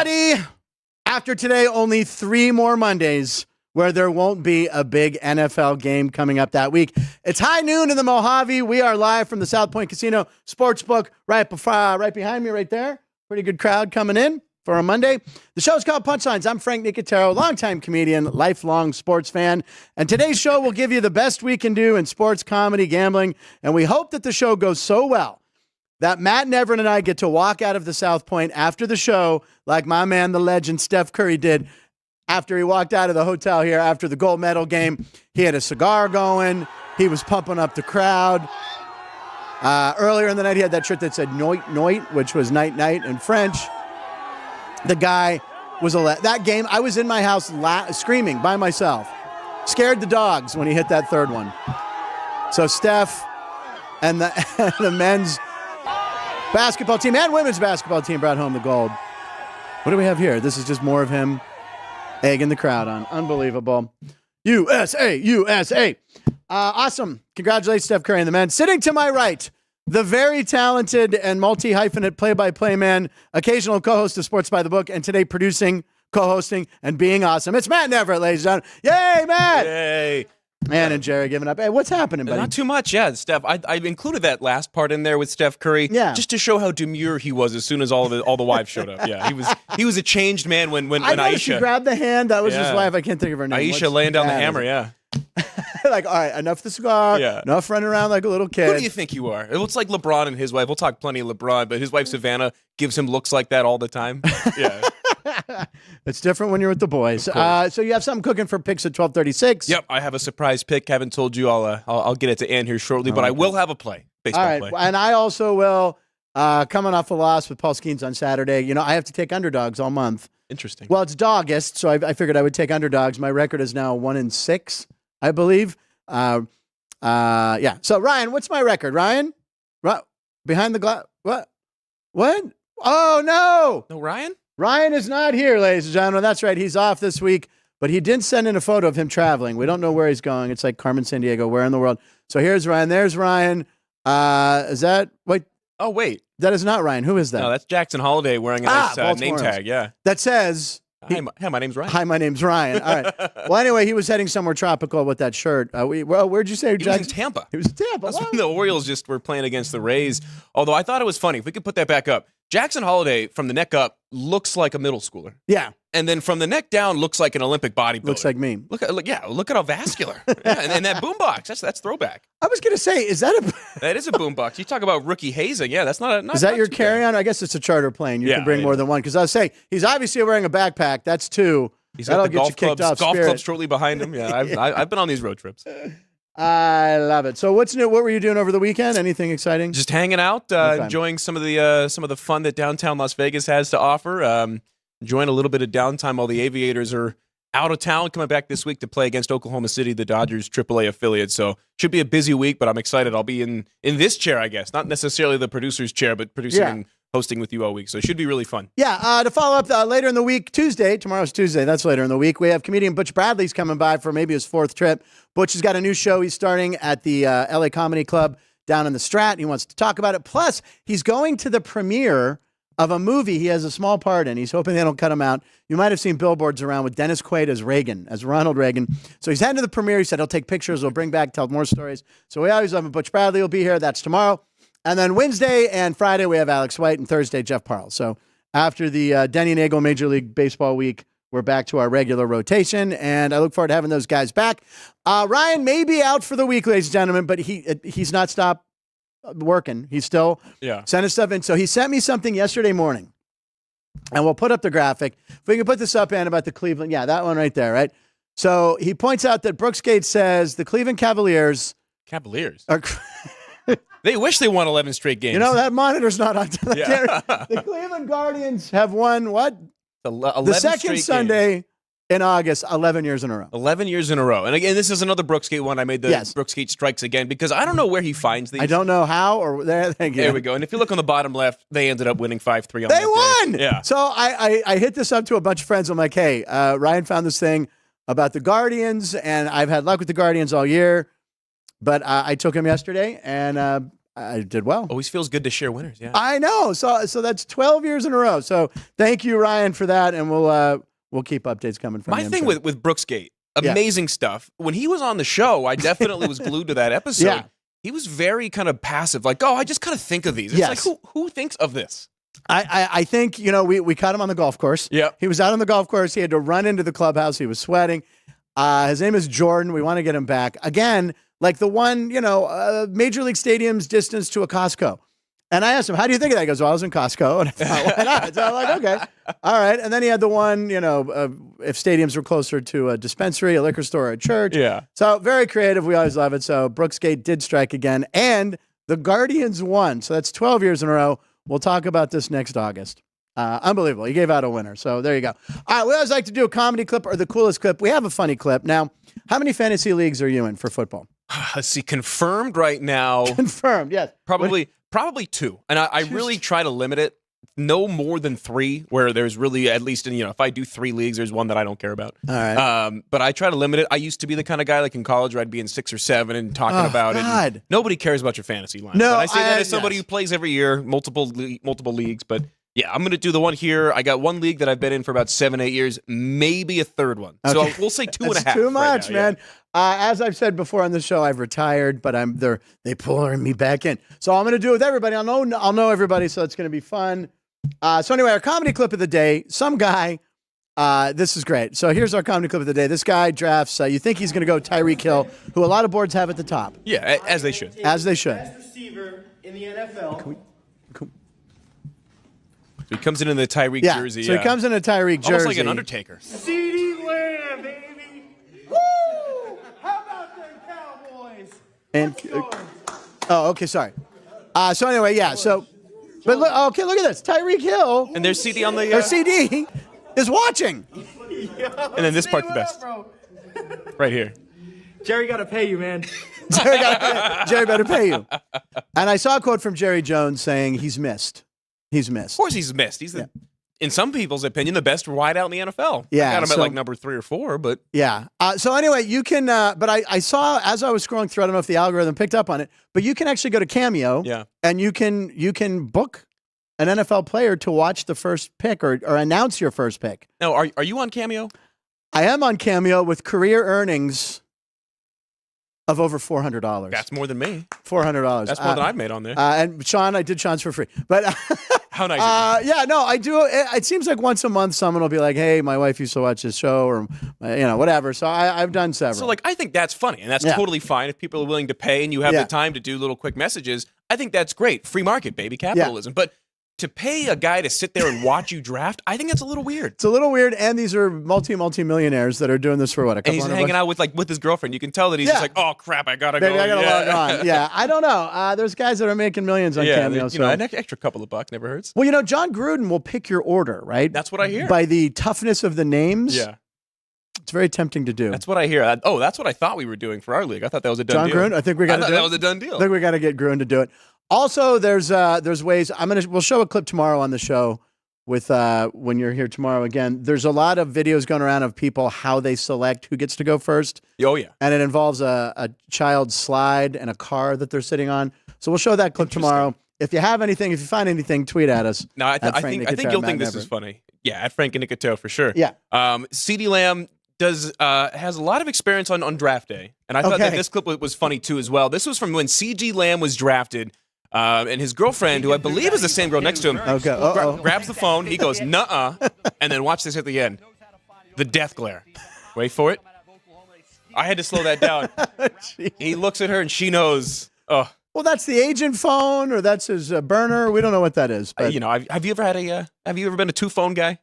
everybody. After today, only 3 more Mondays where there won't be a big NFL game coming up that week. It's high noon in the Mojave. We are live from the South Point Casino Sportsbook right behind me right there. Pretty good crowd coming in for a Monday. The show's called Punchlines. I'm Frank Nicotero, longtime comedian, lifelong sports fan. And today's show will give you the best we can do in sports, comedy, gambling. And we hope that the show goes so well that Matt Neverett and I get to walk out of the South Point after the show like my man, the legend, Steph Curry did after he walked out of the hotel here after the gold medal game. He had a cigar going. He was pumping up the crowd. Earlier in the night, he had that shirt that said Noit Noit, which was night night in French. The guy was that game. I was in my house screaming by myself. Scared the dogs when he hit that third one. So Steph and the men's basketball team and women's basketball team brought home the gold. What do we have here? This is just more of him egging the crowd on. Unbelievable. USA, USA. Awesome. Congratulations, Steph Curry and the men. Sitting to my right, the very talented and multi-hyphenate play-by-play man, occasional co-host of Sports by the Book, and today producing, co-hosting, and being awesome. It's Matt Neverett, ladies and gentlemen. Yay, Matt! Yay! Ann and Jerry giving up. Hey, what's happening, buddy? Not too much, yeah, Steph. I included that last part in there with Steph Curry, just to show how demure he was as soon as all the wives showed up. Yeah, he was a changed man when Aisha she grabbed the hand. That was his wife. I can't think of her name. Aisha laying down the hammer. Yeah. Like, all right, enough the cigar. Yeah. Enough running around like a little kid. Who do you think you are? It looks like LeBron and his wife. We'll talk plenty of LeBron, but his wife Savannah gives him looks like that all the time. Yeah. It's different when you're with the boys. So you have something cooking for picks at 12:36. Yep, I have a surprise pick. Haven't told you. I'll get it to Ann here shortly, but I will have a baseball play. And I also will. Coming off a loss with Paul Skeens on Saturday. You know, I have to take underdogs all month. Interesting. Well, it's Dogist, so I figured I would take underdogs. My record is now 1-6, I believe. Yeah. So Ryan, what's my record? Ryan, behind the glass. What? Oh no! No, Ryan. Ryan is not here, ladies and gentlemen. That's right. He's off this week, but he did send in a photo of him traveling. We don't know where he's going. It's like Carmen Sandiego. Where in the world? So here's Ryan. There's Ryan. Is that wait? Oh wait, that is not Ryan. Who is that? No, that's Jackson Holiday wearing a nice name tag. Yeah, that says. Hi, my name's Ryan. Hi, my name's Ryan. All right. Well, anyway, he was heading somewhere tropical with that shirt. Where'd you say, Jackson? He was in Tampa. He was in Tampa. That's when the Orioles just were playing against the Rays. Although I thought it was funny. If we could put that back up. Jackson Holiday, from the neck up, looks like a middle schooler. Yeah. And then from the neck down, looks like an Olympic bodybuilder. Looks like me. Look at how vascular. Yeah, and that boombox, that's throwback. I was going to say, is that That is a boombox. You talk about rookie hazing. Yeah, that's not Is that your carry-on? I guess it's a charter plane. You can bring more than one. Because I was saying, he's obviously wearing a backpack. That's 2. That'll get you kicked off. Golf club shortly behind him. Yeah, I've been on these road trips. I love it. So what's new? What were you doing over the weekend? Anything exciting? Just hanging out, enjoying some of the fun that downtown Las Vegas has to offer. Enjoying a little bit of downtime while the Aviators are out of town, coming back this week to play against Oklahoma City, the Dodgers AAA affiliate. So should be a busy week, but I'm excited. I'll be in this chair, I guess, not necessarily the producer's chair, but producing and hosting with you all week. So it should be really fun. Yeah. To follow up later in the week, Tuesday. Tomorrow's Tuesday. That's later in the week. We have comedian Butch Bradley's coming by for maybe his 4th trip. Butch has got a new show he's starting at the LA Comedy Club down in the Strat. He wants to talk about it. Plus, he's going to the premiere of a movie he has a small part in. He's hoping they don't cut him out. You might have seen billboards around with Dennis Quaid as Ronald Reagan. So he's heading to the premiere. He said he'll take pictures, he'll bring back, tell more stories. So we always love him. Butch Bradley will be here. That's tomorrow. And then Wednesday and Friday, we have Alex White, and Thursday, Jeff Parle. So after the Denny Nagel Major League Baseball week, we're back to our regular rotation, and I look forward to having those guys back. Ryan may be out for the week, ladies and gentlemen, but he's not stopped working. He's still sending stuff in. So he sent me something yesterday morning, and we'll put up the graphic. If we can put this up, Ann, about the Cleveland. Yeah, that one right there, right? So he points out that Brooks Gates says the Cleveland Cavaliers are... They wish they won 11 straight games. You know, that monitor's not on. The Cleveland Guardians have won what? The second Sunday in August, 11 years in a row. 11 years in a row. And again, this is another Brooks Gate one. I made the Brooks Gate strikes again because I don't know where he finds these. I don't know how or there. There we go. And if you look on the bottom left, they ended up winning 5-3 on They won! Day. Yeah. So I hit this up to a bunch of friends. I'm like, hey, Ryan found this thing about the Guardians, and I've had luck with the Guardians all year. But I took him yesterday, and I did well. Always feels good to share winners. Yeah, I know. So that's 12 years in a row. So thank you, Ryan, for that, and we'll keep updates coming from you. My thing with Brooksgate, amazing stuff. When he was on the show, I definitely was glued to that episode. Yeah. He was very kind of passive, like, I just kind of think of these. It's like, who thinks of this? I think, we caught him on the golf course. Yeah. He was out on the golf course. He had to run into the clubhouse. He was sweating. His name is Jordan. We want to get him back. Again, like the one, Major League Stadium's distance to a Costco. And I asked him, how do you think of that? He goes, well, I was in Costco. And I thought, why not? So I'm like, okay. All right. And then he had the one, if stadiums were closer to a dispensary, a liquor store, a church. Yeah. So very creative. We always love it. So Brooksgate did strike again. And the Guardians won. So that's 12 years in a row. We'll talk about this next August. Unbelievable. He gave out a winner. So there you go. All right. We always like to do a comedy clip or the coolest clip. We have a funny clip. Now, how many fantasy leagues are you in for football? Let's see. Confirmed right now. Confirmed. Yes. Probably 2. And I really try to limit it. No more than 3, where there's really, at least, if I do 3 leagues, there's one that I don't care about. All right. But I try to limit it. I used to be the kind of guy like in college where I'd be in 6 or 7 and talking about it. And nobody cares about your fantasy line. No, but I say that as somebody who plays every year, multiple leagues. But yeah, I'm going to do the one here. I got one league that I've been in for about 7-8 years, maybe a third one. Okay. So we'll say 2.5. That's too much, right now, man. As I've said before on the show, I've retired, but they pulling me back in. So I'm going to do it with everybody. I'll know everybody, so it's going to be fun. So anyway, our comedy clip of the day, some guy, this is great. So here's our comedy clip of the day. This guy drafts, you think he's going to go Tyreek Hill, who a lot of boards have at the top. Yeah, as they should. As they should. Best receiver in the NFL. So he comes in the Tyreek jersey. So he comes in a Tyreek jersey. Almost like an Undertaker. CeeDee Lamb, baby. Woo! How about them Cowboys? And okay, sorry. So anyway, yeah. So, but look at this. Tyreek Hill. And there's CD on the. Their CD is watching. And then this part's the best. Bro. Right here. Jerry got to pay you, man. Jerry better pay you. And I saw a quote from Jerry Jones saying he's missed. He's missed. Of course he's missed. He's in some people's opinion, the best wideout in the NFL. Yeah, I got him at like number 3 or 4, but yeah. So anyway, you can. But I saw as I was scrolling through. I don't know if the algorithm picked up on it, but you can actually go to Cameo. Yeah. And you can book an NFL player to watch the first pick or announce your first pick. Now, are you on Cameo? I am on Cameo with career earnings of over $400. That's more than me. $400. That's more than I've made on there. And Sean, I did Sean's for free, but. How nice. Yeah, no, I do. It seems like once a month someone will be like, hey, my wife used to watch this show or, whatever. So I've done several. So, I think that's funny, and that's totally fine if people are willing to pay and you have the time to do little quick messages. I think that's great. Free market, baby, capitalism. Yeah. But to pay a guy to sit there and watch you draft, I think that's a little weird. It's a little weird, and these are multi-millionaires that are doing this for what, a couple and he's hanging out with his girlfriend. You can tell that he's just like, oh, crap, I gotta go. I gotta log on. Yeah, I don't know. There's guys that are making millions on Cameo. An extra couple of bucks never hurts. Well, John Gruden will pick your order, right? That's what I hear. By the toughness of the names. Yeah. It's very tempting to do. That's what I hear. That's what I thought we were doing for our league. I thought that was a done deal. John Gruden? I think we got to do it. That was a done deal. I think we got to get Gruden to do it. Also, there's ways. We'll show a clip tomorrow on the show with when you're here tomorrow again. There's a lot of videos going around of people how they select who gets to go first. Oh yeah, and it involves a child's slide and a car that they're sitting on. So we'll show that clip tomorrow. If you find anything, tweet at us. No, I think you'll think this is funny. Yeah, at Frank Nicotero for sure. Yeah. CeeDee Lamb has a lot of experience on draft day, and I thought that this clip was funny too as well. This was from when CeeDee Lamb was drafted. And his girlfriend, who I believe is the same girl next to him, grabs the phone. He goes, nuh-uh. And then watch this at the end. The death glare. Wait for it. I had to slow that down. He looks at her and she knows. Oh. Well, that's the agent phone or that's his burner. We don't know what that is. But. Have you ever been a 2-phone guy?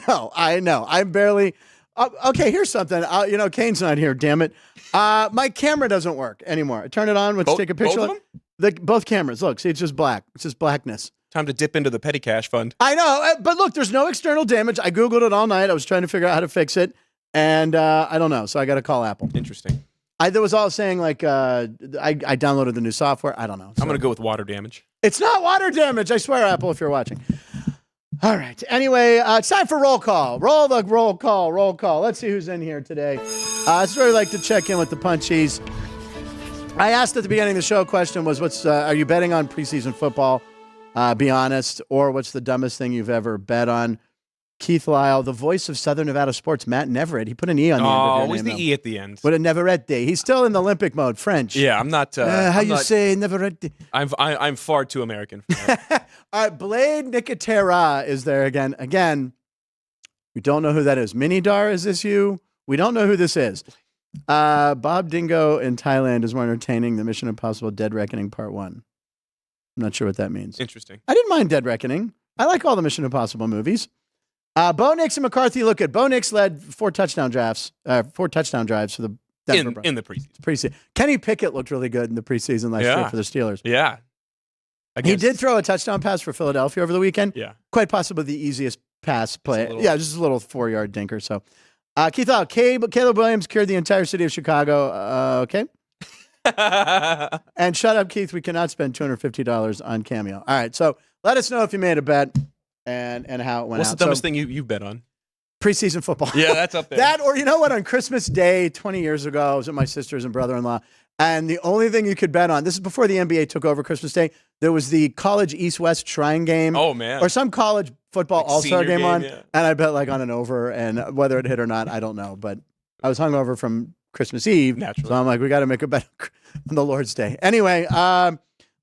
No, I know. I'm barely. Okay, here's something. Kane's not here, damn it. My camera doesn't work anymore. I turn it on. Let's take a picture. Both of them? Both cameras. Look, see, it's just black. It's just blackness. Time to dip into the petty cash fund. I know, but look, there's no external damage. I Googled it all night. I was trying to figure out how to fix it, and I don't know, so I got to call Apple. Interesting. There was all saying, I downloaded the new software. I don't know. So. I'm going to go with water damage. It's not water damage. I swear, Apple, if you're watching. All right. Anyway, it's time for roll call. Roll call. Let's see who's in here today. I'd really like to check in with the Punchies. I asked at the beginning of the show, question was, are you betting on preseason football? Be honest. Or what's the dumbest thing you've ever bet on? Keith Lyle, the voice of Southern Nevada sports, Matt Neverett. He put an E on the end of your always name. the E at the end. What a Neverett day. He's still in the Olympic mode, French. Yeah, I'm not. How you say Neverett? I'm far too American for that. All right, Blade Nicotero is there again. Again, we don't know who that is. Minidar, is this you? We don't know who this is. Bob Dingo in Thailand is more entertaining than Mission Impossible Dead Reckoning Part 1. I'm not sure what that means. Interesting. I didn't mind Dead Reckoning. I like all the Mission Impossible movies. Bo Nix and McCarthy look good. Bo Nix led 4 touchdown drives for the Denver Broncos. In the preseason. Kenny Pickett looked really good in the preseason last year for the Steelers. Yeah. He did throw a touchdown pass for Philadelphia over the weekend. Yeah. Quite possibly the easiest pass play. Just a little 4-yard dinker. So, Keith, Caleb Williams cured the entire city of Chicago. Okay. And shut up, Keith. We cannot spend $250 on Cameo. All right. So let us know if you made a bet and how it went out. What's the dumbest thing you bet on? Preseason football. Yeah, that's up there. That, or you know what? On Christmas Day 20 years ago, I was with my sisters and brother-in-law, and the only thing you could bet on, this is before the NBA took over Christmas Day, there was the college East-West Shrine game. Oh, man. Or some college football all-star game on, yeah. and I bet like on an over, and whether it hit or not, I don't know. But I was hungover from Christmas Eve, naturally. So I'm like, we got to make a bet on the Lord's Day. Anyway,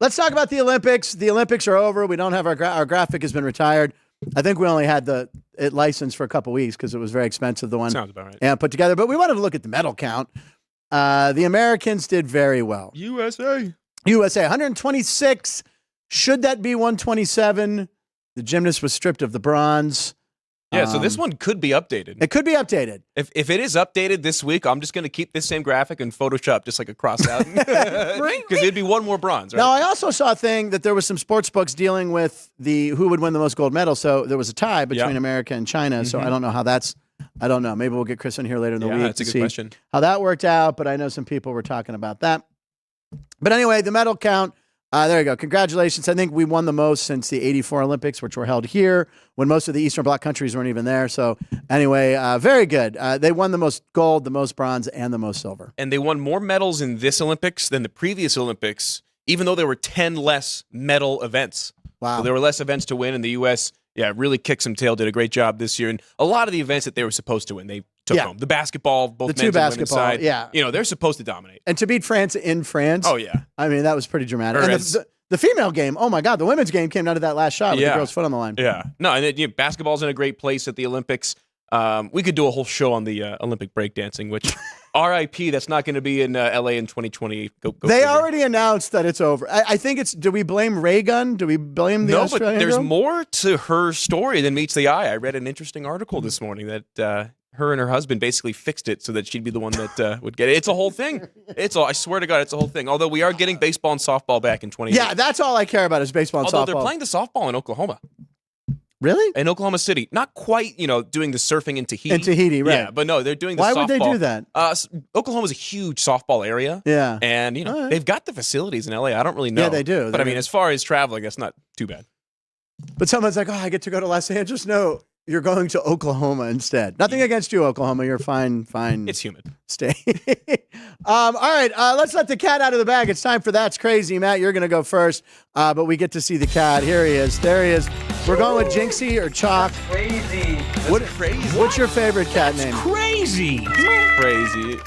let's talk about the Olympics. The Olympics are over. We don't have our graphic has been retired. I think we only had it licensed for a couple weeks because it was very expensive, the one. Sounds about right. And put together. But we wanted to look at the medal count. The Americans did very well. USA, 126. Should that be 127? The gymnast was stripped of the bronze. Yeah, so this one could be updated. It could be updated. If it is updated this week, I'm just going to keep this same graphic and Photoshop just like a cross out. Because it'd be one more bronze, right? Now, I also saw a thing that there was some sports books dealing with who would win the most gold medals. So there was a tie between America and China. Mm-hmm. So I don't know how I don't know. Maybe we'll get Chris in here later in the week that's to a good see question. How that worked out. But I know some people were talking about that. But anyway, the medal count. There you go. Congratulations. I think we won the most since the 84 Olympics, which were held here when most of the Eastern Bloc countries weren't even there. So anyway, very good. They won the most gold, the most bronze, and the most silver. And they won more medals in this Olympics than the previous Olympics, even though there were 10 less medal events. Wow. So there were less events to win in the U.S. Yeah, really kicked some tail, did a great job this year. And a lot of the events that they were supposed to win, they took home. The basketball, both the men's two and women's basketball, side. yeah. You know, they're supposed to dominate. And to beat France in France. Oh, yeah. I mean, that was pretty dramatic. And the female game, oh my God, the women's game came down to that last shot with the girl's foot on the line. Yeah. No, and basketball's in a great place at the Olympics. We could do a whole show on the Olympic breakdancing, which RIP, that's not going to be in LA in 2020. Go they figure. already announced that it's over. I think do we blame Ray Gun? Do we blame the Australian but there's girl? more to her story than meets the eye. I read an interesting article this morning that her and her husband basically fixed it so that she'd be the one that would get it. It's a whole thing. I swear to God, it's a whole thing. Although we are getting baseball and softball back in 2020. Yeah, that's all I care about is baseball and softball. Although they're playing the softball in Oklahoma. Really? In Oklahoma City. Not quite, doing the surfing in Tahiti. In Tahiti, right. Yeah, but no, they're doing the softball. softball. Why would they do that? Oklahoma's a huge softball area. Yeah. And, they've got the facilities in LA. I don't really know. Yeah, they do. But, as far as traveling, that's not too bad. But someone's like, I get to go to Los Angeles. No, you're going to Oklahoma instead. Nothing against you, Oklahoma. You're fine. It's humid. Stay. All right, let's let the cat out of the bag. It's time for That's Crazy. Matt, you're going to go first, but we get to see the cat. Here he is. There he is. We're going with Jinxie or Chalk. Crazy. Crazy. What's your favorite cat name? Crazy. Crazy.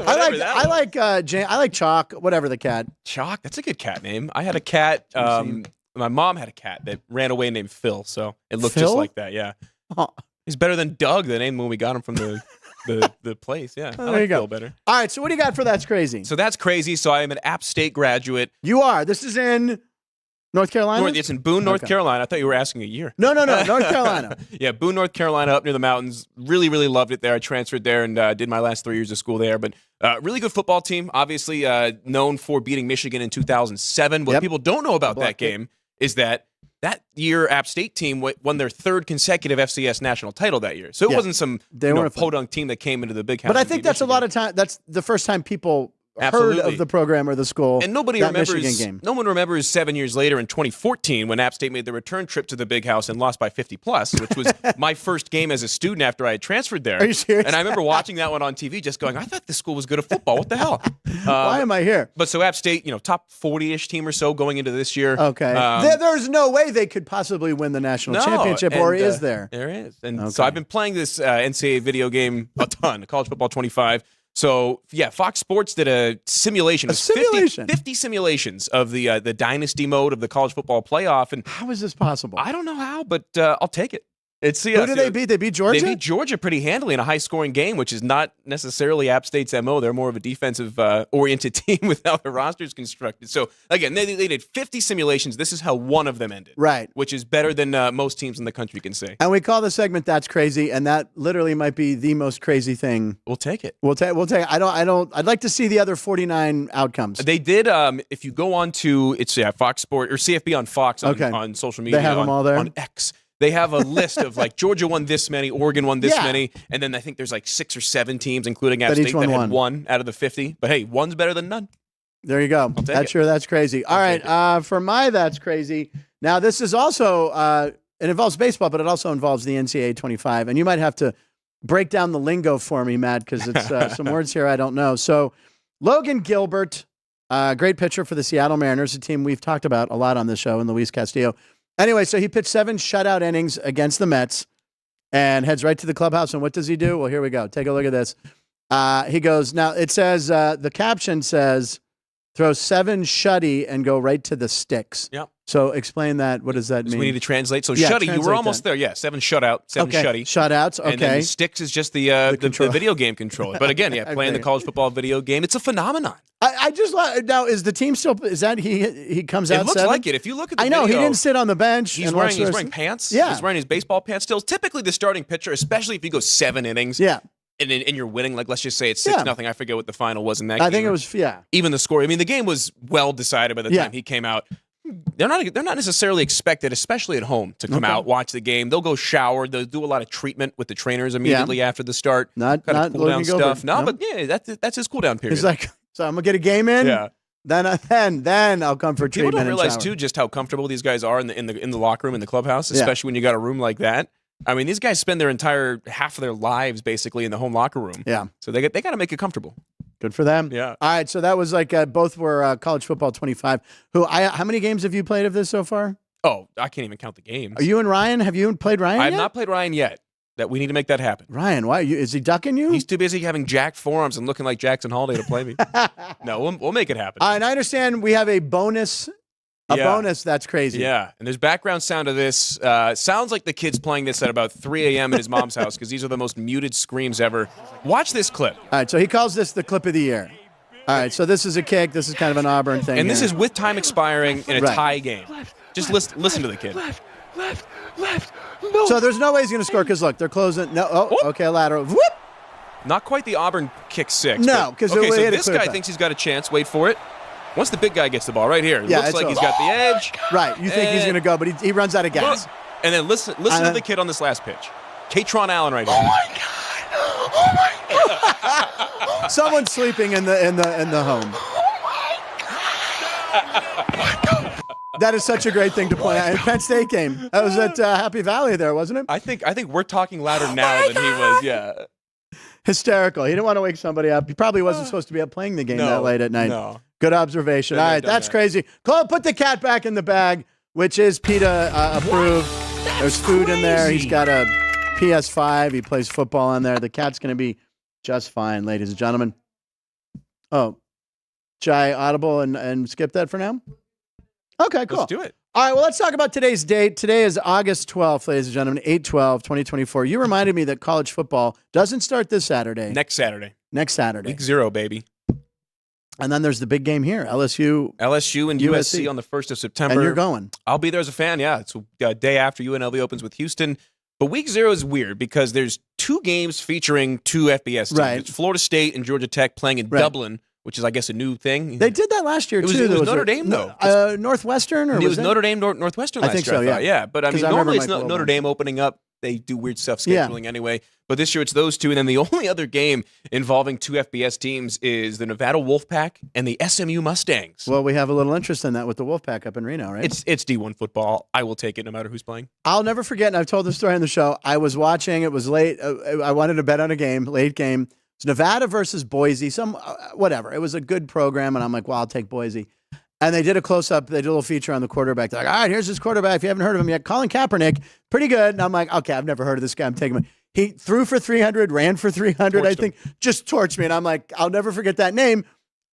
I like Chalk. Whatever the cat. Chalk. That's a good cat name. I had a cat. My mom had a cat that ran away named Phil, so it looked Phil? just like that. Yeah. Oh. He's better than Doug, the name when we got him from the place. Yeah. I there like you go. Phil better. All right, so what do you got for That's Crazy? So that's crazy. So I am an App State graduate. You are. This is in North Carolina? It's in Boone, North Carolina. I thought you were asking a year. No, North Carolina. Yeah, Boone, North Carolina, up near the mountains. Really, really loved it there. I transferred there and did my last 3 years of school there. But really good football team, obviously known for beating Michigan in 2007. What people don't know about that game is that year App State team won their third consecutive FCS national title that year. So it wasn't some podunk team that came into the big house. But I think that's Michigan. A lot of time. That's the first time people heard of the program or the school. And nobody remembers. Game. No one remembers 7 years later in 2014 when App State made the return trip to the Big House and lost by 50+, which was my first game as a student after I had transferred there. Are you serious? And I remember watching that one on TV, just going, I thought this school was good at football. What the hell? Why am I here? But so App State, top 40-ish team or so going into this year. Okay. There's no way they could possibly win the national championship, or is there? There is. And so I've been playing this NCAA video game a ton, College Football 25. So, yeah, Fox Sports did a simulation. A simulation? 50 simulations of the dynasty mode of the college football playoff. And how is this possible? I don't know how, but I'll take it. Who did they beat? They beat Georgia? They beat Georgia pretty handily in a high-scoring game, which is not necessarily App State's MO. They're more of a defensive-oriented team with how their roster is constructed. So, again, they did 50 simulations. This is how one of them ended. Right. Which is better than most teams in the country can say. And we call the segment That's Crazy, and that literally might be the most crazy thing. We'll take it. We'll take it. I'd like to see the other 49 outcomes. They did, if you go on to, Fox Sports, or CFB on Fox on social media. They have them all there? On X. They have a list of Georgia won this many, Oregon won this many, and then I think there's 6 or 7 teams, including App State, that had one out of the 50. But hey, one's better than none. There you go. That's crazy. All right, for my That's Crazy. Now this is also it involves baseball, but it also involves the NCAA 25, and you might have to break down the lingo for me, Matt, because it's some words here I don't know. So Logan Gilbert, great pitcher for the Seattle Mariners, a team we've talked about a lot on this show, and Luis Castillo. Anyway, so he pitched 7 shutout innings against the Mets and heads right to the clubhouse. And what does he do? Well, here we go. Take a look at this. He goes, now it says, the caption says, throw 7 shutty and go right to the sticks. Yep. So explain that. What does that mean? We need to translate. So shutty, you were almost there. Yeah, 7 shutout, 7 shutty. Shutouts, okay. And then the sticks is just the video game controller. But again, playing the college football video game, it's a phenomenon. I just now is the team still? Is that he comes out? It looks 7? like it. If you look at the video, he didn't sit on the bench. He's wearing pants. Yeah, he's wearing his baseball pants still. Typically, the starting pitcher, especially if you go 7 innings. Yeah. And you're winning, let's just say it's 6-0. I forget what the final was in that game. I think it was, even the score. I mean, the game was well decided by the time he came out. They're not necessarily expected, especially at home, to come out, watch the game. They'll go shower. They'll do a lot of treatment with the trainers immediately after the start. Not cool down stuff. No, but that's his cool down period. He's like, so I'm gonna get a game in. Yeah. Then I'll come for treatment. People don't realize too just how comfortable these guys are in the locker room in the clubhouse, especially when you got a room like that. I mean, these guys spend their entire half of their lives basically in the home locker room. Yeah. So they got to make it comfortable. Good for them. Yeah. All right. So that was both were College Football 25. How many games have you played of this so far? Oh, I can't even count the games. Are you and Ryan? Have you played Ryan? I have not played Ryan yet. That we need to make that happen. Ryan, why? Is he ducking you? He's too busy having jacked forearms and looking like Jackson Holiday to play me. No, we'll make it happen. And I understand we have a bonus. Bonus that's crazy. Yeah, and there's background sound of this. Sounds like the kid's playing this at about 3 a.m. in his mom's house because these are the most muted screams ever. Watch this clip. All right, so he calls this the clip of the year. All right, so this is a kick. This is kind of an Auburn thing. And this is with time expiring in a tie game. Just listen to the kid. Left. No. So there's no way he's going to score because, look, they're closing. No, okay, a lateral. Whoop! Not quite the Auburn kick 6. No, because so this guy thinks he's got a chance. Wait for it. Once the big guy gets the ball right here, it looks like he's got the edge. Right, you think he's going to go, but he runs out of gas. And then listen to the kid on this last pitch. Katron Allen right here. Oh my God! Someone's sleeping in the home. That is such a great thing to point out. Penn State game. That was at Happy Valley there, wasn't it? I think we're talking louder now than he was. Yeah. Hysterical. He didn't want to wake somebody up. He probably wasn't supposed to be up playing the game that late at night. No. Good observation. All right, that's crazy. Cole, put the cat back in the bag, which is PETA approved. There's food in there. He's got a PS5. He plays football on there. The cat's going to be just fine, ladies and gentlemen. Oh, should I audible and skip that for now? Okay, cool. Let's do it. All right, well, let's talk about today's date. Today is August 12th, ladies and gentlemen, 8/12/2024. You reminded me that college football doesn't start this Saturday. Next Saturday. Week 0, baby. And then there's the big game here, LSU and USC on the 1st of September. And you're going. I'll be there as a fan, yeah. It's a day after UNLV opens with Houston. But week 0 is weird because there's 2 games featuring 2 FBS teams. Right. It's Florida State and Georgia Tech playing in Dublin, which is, I guess, a new thing. They did that last year, too. It was Notre Dame, though. Northwestern? Or it was Notre Dame, Northwestern last year, I think so, yeah. But, I mean, normally it's Notre Dame opening up they do weird stuff scheduling anyway. But this year it's those two. And then the only other game involving two FBS teams is the Nevada Wolfpack and the SMU Mustangs. Well, we have a little interest in that with the Wolfpack up in Reno, right? It's D1 football. I will take it no matter who's playing. I'll never forget, and I've told this story on the show. I was watching. It was late. I wanted to bet on a game, late game. It's Nevada versus Boise. Whatever. It was a good program, and I'm like, well, I'll take Boise. And they did a close-up. They did a little feature on the quarterback. They're like, all right, here's this quarterback. If you haven't heard of him yet, Colin Kaepernick, pretty good. And I'm like, okay, I've never heard of this guy. I'm taking him. He threw for 300, ran for 300, I think. Just torched me. And I'm like, I'll never forget that name.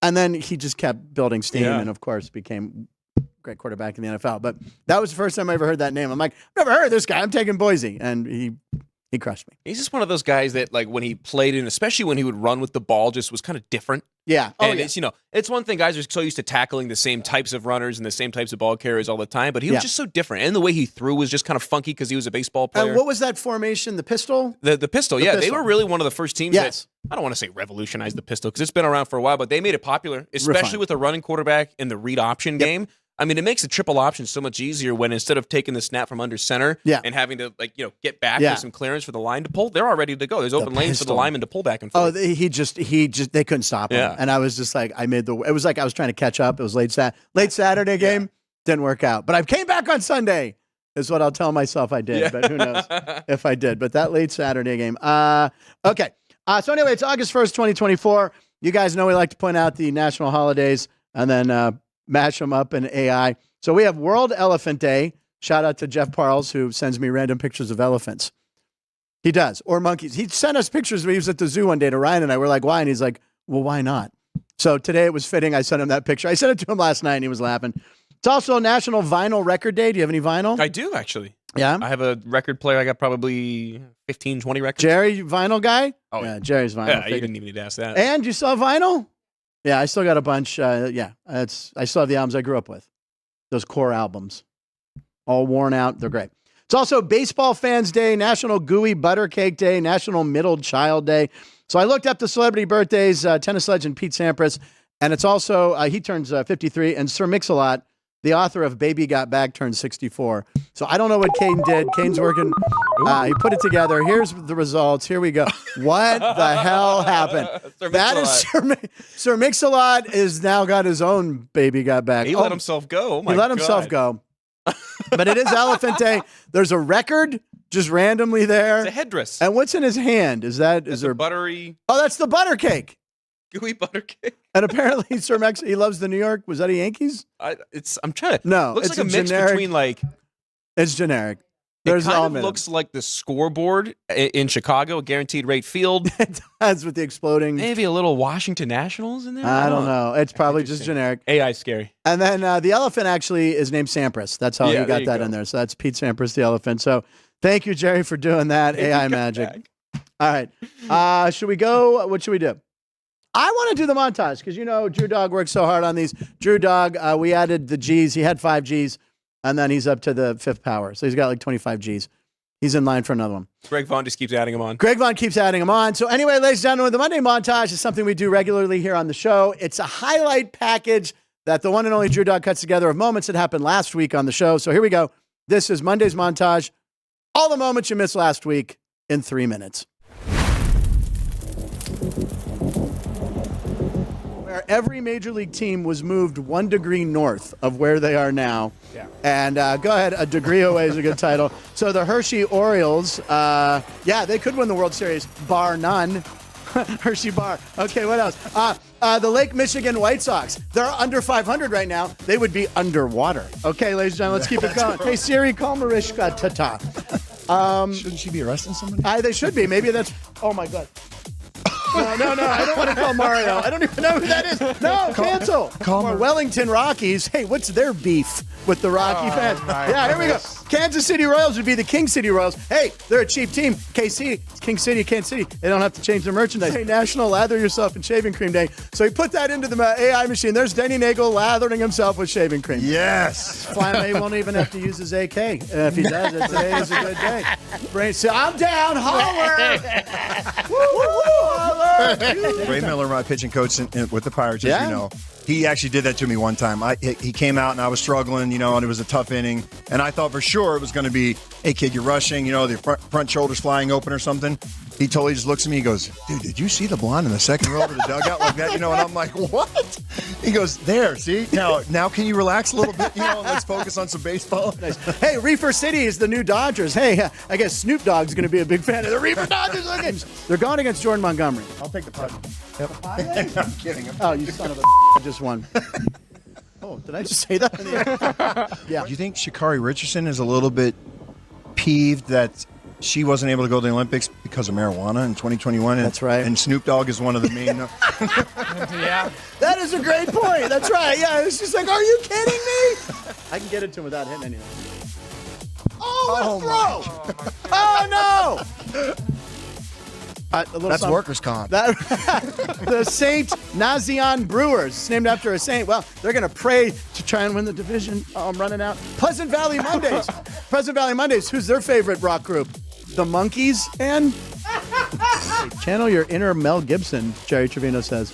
And then he just kept building steam and, of course, became a great quarterback in the NFL. But that was the first time I ever heard that name. I'm like, I've never heard of this guy. I'm taking Boise. And he crushed me. He's just one of those guys that, like, when he played in, especially when he would run with the ball, just was kind of different. Yeah. And it's, it's one thing guys are so used to tackling the same types of runners and the same types of ball carriers all the time, but he was just so different. And the way he threw was just kind of funky because he was a baseball player. And what was that formation? The pistol? The pistol, pistol. They were really one of the first teams that, I don't want to say revolutionized the pistol because it's been around for a while, but they made it popular, especially with a running quarterback in the read option game. I mean, it makes the triple option so much easier when instead of taking the snap from under center and having to get back with some clearance for the line to pull, they're all ready to go. There's open lanes for the lineman to pull back and forth. Oh, he just they couldn't stop him. And I was just like, it was like I was trying to catch up. It was late Saturday game, didn't work out. But I came back on Sunday is what I'll tell myself I did. But who knows if I did. But that late Saturday game. Okay. So anyway, it's August 1st, 2024. You guys know we like to point out the national holidays and then mash them up in AI. So we have World Elephant Day. Shout out to Jeff Parles, who sends me random pictures of elephants. He does. Or monkeys. He sent us pictures when he was at the zoo one day to Ryan and I. We're like, why? And he's like, well, why not? So today it was fitting. I sent him that picture. I sent it to him last night and he was laughing. It's also National Vinyl Record Day. Do you have any vinyl? I do, actually. Yeah? I have a record player. I got probably 15, 20 records. Jerry, vinyl guy? Oh, yeah. Jerry's vinyl. Yeah, you didn't even need to ask that. And you still have vinyl? Yeah, I still got a bunch. I still have the albums I grew up with. Those core albums. All worn out. They're great. It's also Baseball Fans Day, National Gooey Butter Cake Day, National Middle Child Day. So I looked up the celebrity birthdays, tennis legend Pete Sampras, and it's also, he turns 53, and Sir Mix-a-Lot, the author of Baby Got Back, turned 64. So I don't know what Kane did. Kane's working. He put it together. Here's the results. Here we go. What the hell happened? That is Sir Mix-a-Lot is now got his own Baby Got Back. He let himself go. Oh my God. He let himself go. But it is Elephant Day. There's a record just randomly there. It's a headdress. And what's in his hand? Is there buttery? Oh, that's the butter cake. Gooey butter cake. And apparently Sir Max, he loves the New York. Was that a Yankees? I'm trying to. No, looks it's like a mix generic, between like. It's generic. It kind of looks like the scoreboard in Chicago, a guaranteed rate field. It does with the exploding. Maybe a little Washington Nationals in there. I don't know. It's probably just generic. AI scary. And then the elephant actually is named Sampras. That's how he got that in there. So that's Pete Sampras, the elephant. So thank you, Jerry, for doing that. AI magic. All right. Should we go? What should we do? I want to do the montage because, Drew Dog worked so hard on these. Drew Dog, we added the G's. He had 5 G's, and then he's up to the 5th power. So he's got like 25 G's. He's in line for another one. Greg Vaughn just keeps adding them on. Greg Vaughn keeps adding them on. So anyway, ladies and gentlemen, the Monday montage is something we do regularly here on the show. It's a highlight package that the one and only Drew Dog cuts together of moments that happened last week on the show. So here we go. This is Monday's montage. All the moments you missed last week in 3 minutes. Where every major league team was moved 1 degree north of where they are now. Yeah. And go ahead, a degree away is a good title. So the Hershey Orioles, they could win the World Series, bar none. Hershey bar. Okay, what else? The Lake Michigan White Sox. They're under 500 right now. They would be underwater. Okay, ladies and gentlemen, let's keep it going. Hey, Siri, call Mariska Tata. Shouldn't she be arresting somebody? They should be. Maybe that's... Oh, my God. No, I don't want to call Mario. I don't even know who that is. No, cancel. Or Wellington Rockies. Hey, what's their beef with the Rocky fans? Yeah, here we go. Kansas City Royals would be the King City Royals. Hey, they're a cheap team. KC, it's King City, Kansas City. They don't have to change their merchandise. Hey, National Lather Yourself in Shaving Cream Day. So he put that into the AI machine. There's Denny Nagel lathering himself with shaving cream. Yes. Finally, he won't even have to use his AK. If he does it, today is a good day. So I'm down. Holler. Woo, woo, woo, holler. Ray Miller, my pitching coach with the Pirates, as you know. He actually did that to me one time. He came out and I was struggling, and it was a tough inning. And I thought for sure it was going to be, hey, kid, you're rushing, the front shoulders flying open or something. He totally just looks at me. He goes, dude, did you see the blonde in the second row of the dugout like that? And I'm like, what? He goes, there, see? Now can you relax a little bit? And let's focus on some baseball. Nice. Hey, Reefer City is the new Dodgers. Hey, I guess Snoop Dogg's going to be a big fan of the Reefer Dodgers. They're going against Jordan Montgomery. I'll take the putt. Yep. I'm kidding. Oh, you son of a I just won. Oh, did I just say that? Yeah. Do you think Sha'Carri Richardson is a little bit peeved that she wasn't able to go to the Olympics because of marijuana in 2021? That's right. And Snoop Dogg is one of the main. Yeah. That is a great point. That's right. Yeah, it's just like, are you kidding me? I can get it to him without hitting anything. Oh, throw! Oh, no! That's workers' comp. The St. Nazian Brewers. It's named after a saint. Well, they're going to pray to try and win the division. Oh, I'm running out. Pleasant Valley Mondays. Pleasant Valley Mondays. Who's their favorite rock group? The Monkees and channel your inner Mel Gibson, Jerry Trevino says.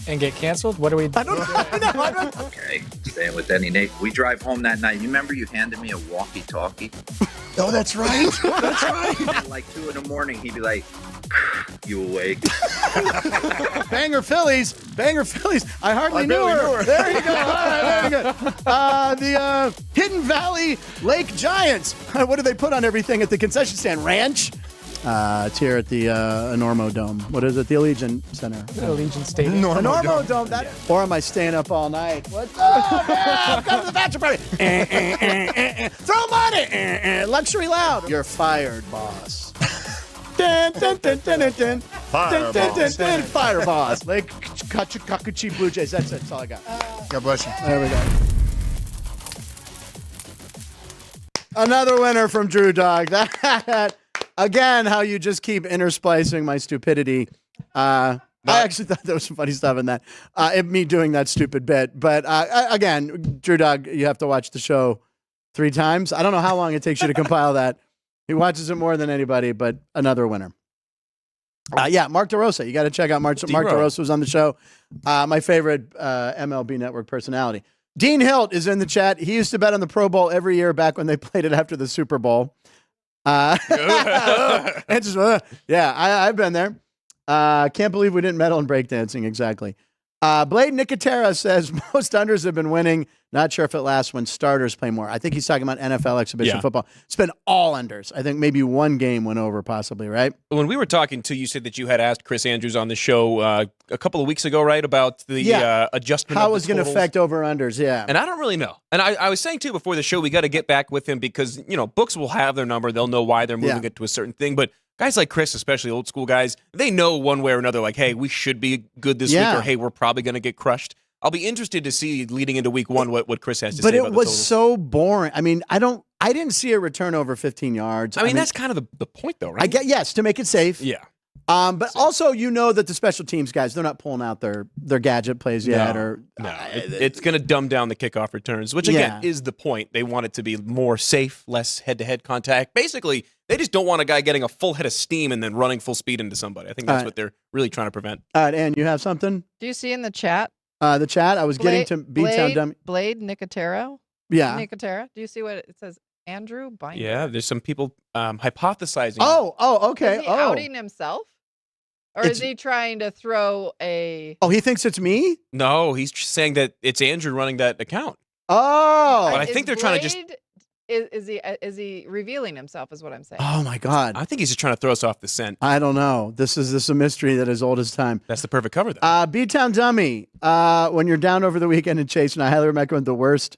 And get canceled? What do we do? I don't know. Okay, staying with Eddie Nate. We drive home that night. You remember you handed me a walkie-talkie? Oh, that's right. That's right. At like 2 a.m, he'd be like, you awake? Banger Phillies. I hardly knew her. There you go. All right, very good. The Hidden Valley Lake Giants. What do they put on everything at the concession stand? Ranch? It's here at the Enormo Dome. What is it? The Allegiant Center. The Allegiant Stadium. Enormo Dome. That. Or am I staying up all night? What's up? Yeah, come to the bachelor party. Throw money. Luxury loud. You're fired, boss. Dun, dun, dun, dun, dun, dun. Dun, dun, dun, dun. Fire boss. Lake Kakuchi Blue Jays. That's it. That's all I got. God bless you. There we go. Another winner from Drew Dog. That. Again, how you just keep intersplicing my stupidity. I actually thought there was some funny stuff in that. Me doing that stupid bit. But again, Drew Dog, you have to watch the show 3 times. I don't know how long it takes you to compile that. He watches it more than anybody, but another winner. Mark DeRosa. You got to check out Mark DeRosa was on the show. My favorite MLB Network personality. Dean Hilt is in the chat. He used to bet on the Pro Bowl every year back when they played it after the Super Bowl. I've been there. Can't believe we didn't medal in breakdancing. Exactly. Blade Nicotero says most unders have been winning. Not sure if it lasts when starters play more. I think he's talking about NFL exhibition football. It's been all unders. I think maybe one game went over possibly, right? When we were talking to you, said that you had asked Chris Andrews on the show a couple of weeks ago, right, about the adjustment how of the it's going to affect over-unders, And I don't really know. And I was saying, too, before the show, we got to get back with him because, books will have their number. They'll know why they're moving it to a certain thing. But guys like Chris, especially old school guys, they know one way or another, like, hey, we should be good this week, or hey, we're probably going to get crushed. I'll be interested to see leading into week 1 what Chris has to say about the But it was so boring. I mean, I didn't see a return over 15 yards. I mean that's kind of the point, though, right? I get to make it safe. Yeah. But also, that the special teams guys, they're not pulling out their gadget plays yet. It's going to dumb down the kickoff returns, which, again, is the point. They want it to be more safe, less head-to-head contact. Basically, they just don't want a guy getting a full head of steam and then running full speed into somebody. I think that's what they're really trying to prevent. All right, Ann, you have something? Do you see in the chat? The chat? I was getting to B-Town Dummy. Blade Nicotero? Yeah. Nicotero? Do you see what it says? Andrew Binder? Yeah, there's some people hypothesizing. Oh, okay. Is he outing himself? Or is he trying to throw a... Oh, he thinks it's me? No, he's saying that it's Andrew running that account. Oh. But I think they're trying to just... Is he revealing himself is what I'm saying. Oh, my God. I think he's just trying to throw us off the scent. I don't know. This is a mystery that is old as time. That's the perfect cover, though. B-Town Dummy. When you're down over the weekend in Chase, and I highly recommend the worst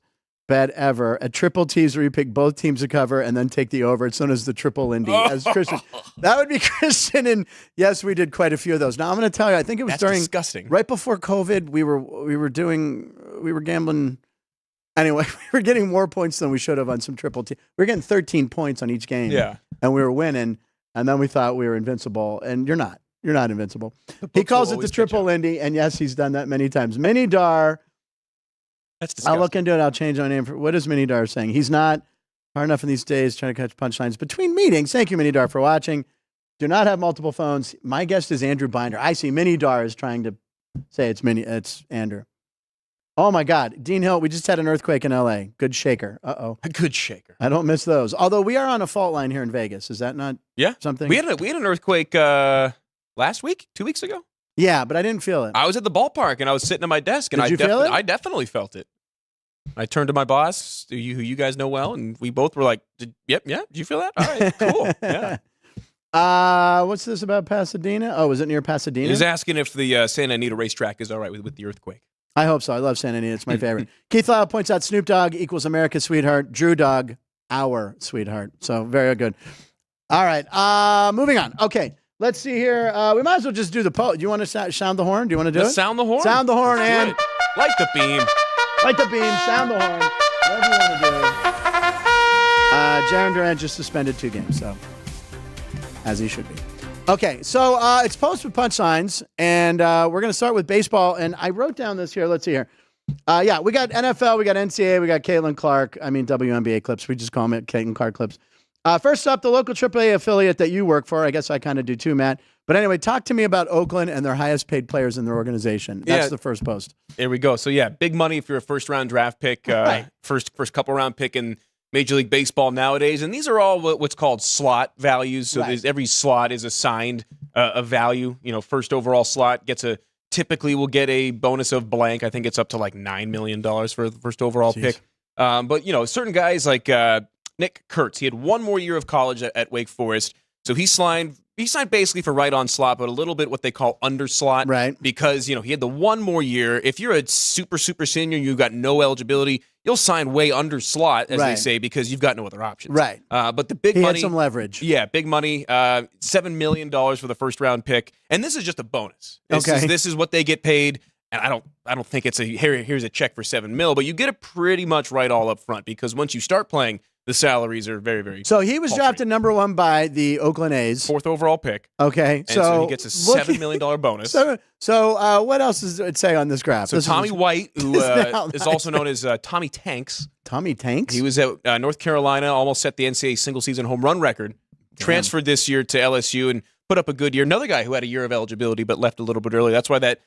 bet ever, a triple tease where you pick both teams to cover and then take the over. It's known as the triple Indy. As Christian, that would be Christian, and yes, we did quite a few of those. Now I'm going to tell you, I think it was disgusting. Right before COVID. We were gambling. Anyway, we were getting more points than we should have on some triple teams. We were getting 13 points on each game. Yeah, and we were winning, and then we thought we were invincible, and you're not. You're not invincible. He calls it the triple Indy, and yes, he's done that many times. Mini Dar. That's disgusting. I'll look into it. I'll change my name. What is Minidar saying? He's not hard enough in these days trying to catch punchlines between meetings. Thank you, Minidar, for watching. Do not have multiple phones. My guest is Andrew Binder. I see Minidar is trying to say it's Andrew. Oh my God, Dean Hill. We just had an earthquake in L.A. Good shaker. Uh-oh. A good shaker. I don't miss those. Although we are on a fault line here in Vegas. Is that not something? We had an earthquake last week, 2 weeks ago. Yeah, but I didn't feel it. I was at the ballpark and I was sitting at my desk and Did you feel it? I definitely felt it. I turned to my boss, who you guys know well, and we both were like, "Yep, yeah. Did you feel that? All right, cool, yeah." What's this about Pasadena? Oh, is it near Pasadena? He was asking if the Santa Anita racetrack is all right with the earthquake. I hope so. I love Santa Anita. It's my favorite. Keith Lyle points out Snoop Dogg equals America's sweetheart. Drew Dogg, our sweetheart. So very good. All right. Moving on. Okay. Let's see here. We might as well just do the poll. Do you want to sound the horn? Do you want to do Let's it? Sound the horn. Sound the horn and light the beam. Light the beam. Sound the horn. Whatever you want to do. Jaron Durant just suspended 2 games, so as he should be. Okay, so it's Post with Punchlines, and we're going to start with baseball. And I wrote down this here. Let's see here. Yeah, we got NFL, we got NCAA, we got Caitlin Clark. I mean, WNBA clips. We just call them Caitlin Clark clips. First up, the local AAA affiliate that you work for. I guess I kind of do too, Matt. But anyway, talk to me about Oakland and their highest paid players in their organization. That's the first post. There we go. So, yeah, big money if you're a first-round draft pick, right. first couple-round pick in Major League Baseball nowadays. And these are all what's called slot values. So every slot is assigned a value. You know, first overall slot typically will get a bonus of blank. I think it's up to like $9 million for the first overall pick. But, you know, certain guys like Nick Kurtz, he had one more year of college at Wake Forest. So he signed basically for right on slot, but a little bit what they call under slot. Right. Because, you know, he had the one more year. If you're a super senior, you've got no eligibility, you'll sign way under slot, as they say, because you've got no other options. Right. But the big money. He money. had some leverage. Yeah, big money. $7 million for the first round pick. And this is just a bonus. This is what they get paid. And I don't think it's here's a check for $7 million, but you get it pretty much right all up front because once you start playing, the salaries are very, very So he was drafted number 1 by the Oakland A's. 4th overall pick. Okay. And so he gets a $7 million bonus. So what else does it say on this graph? So Tommy White, who is also known as Tommy Tanks. Tommy Tanks? He was at North Carolina, almost set the NCAA single-season home run record. Transferred this year to LSU and put up a good year. Another guy who had a year of eligibility but left a little bit early. That's why that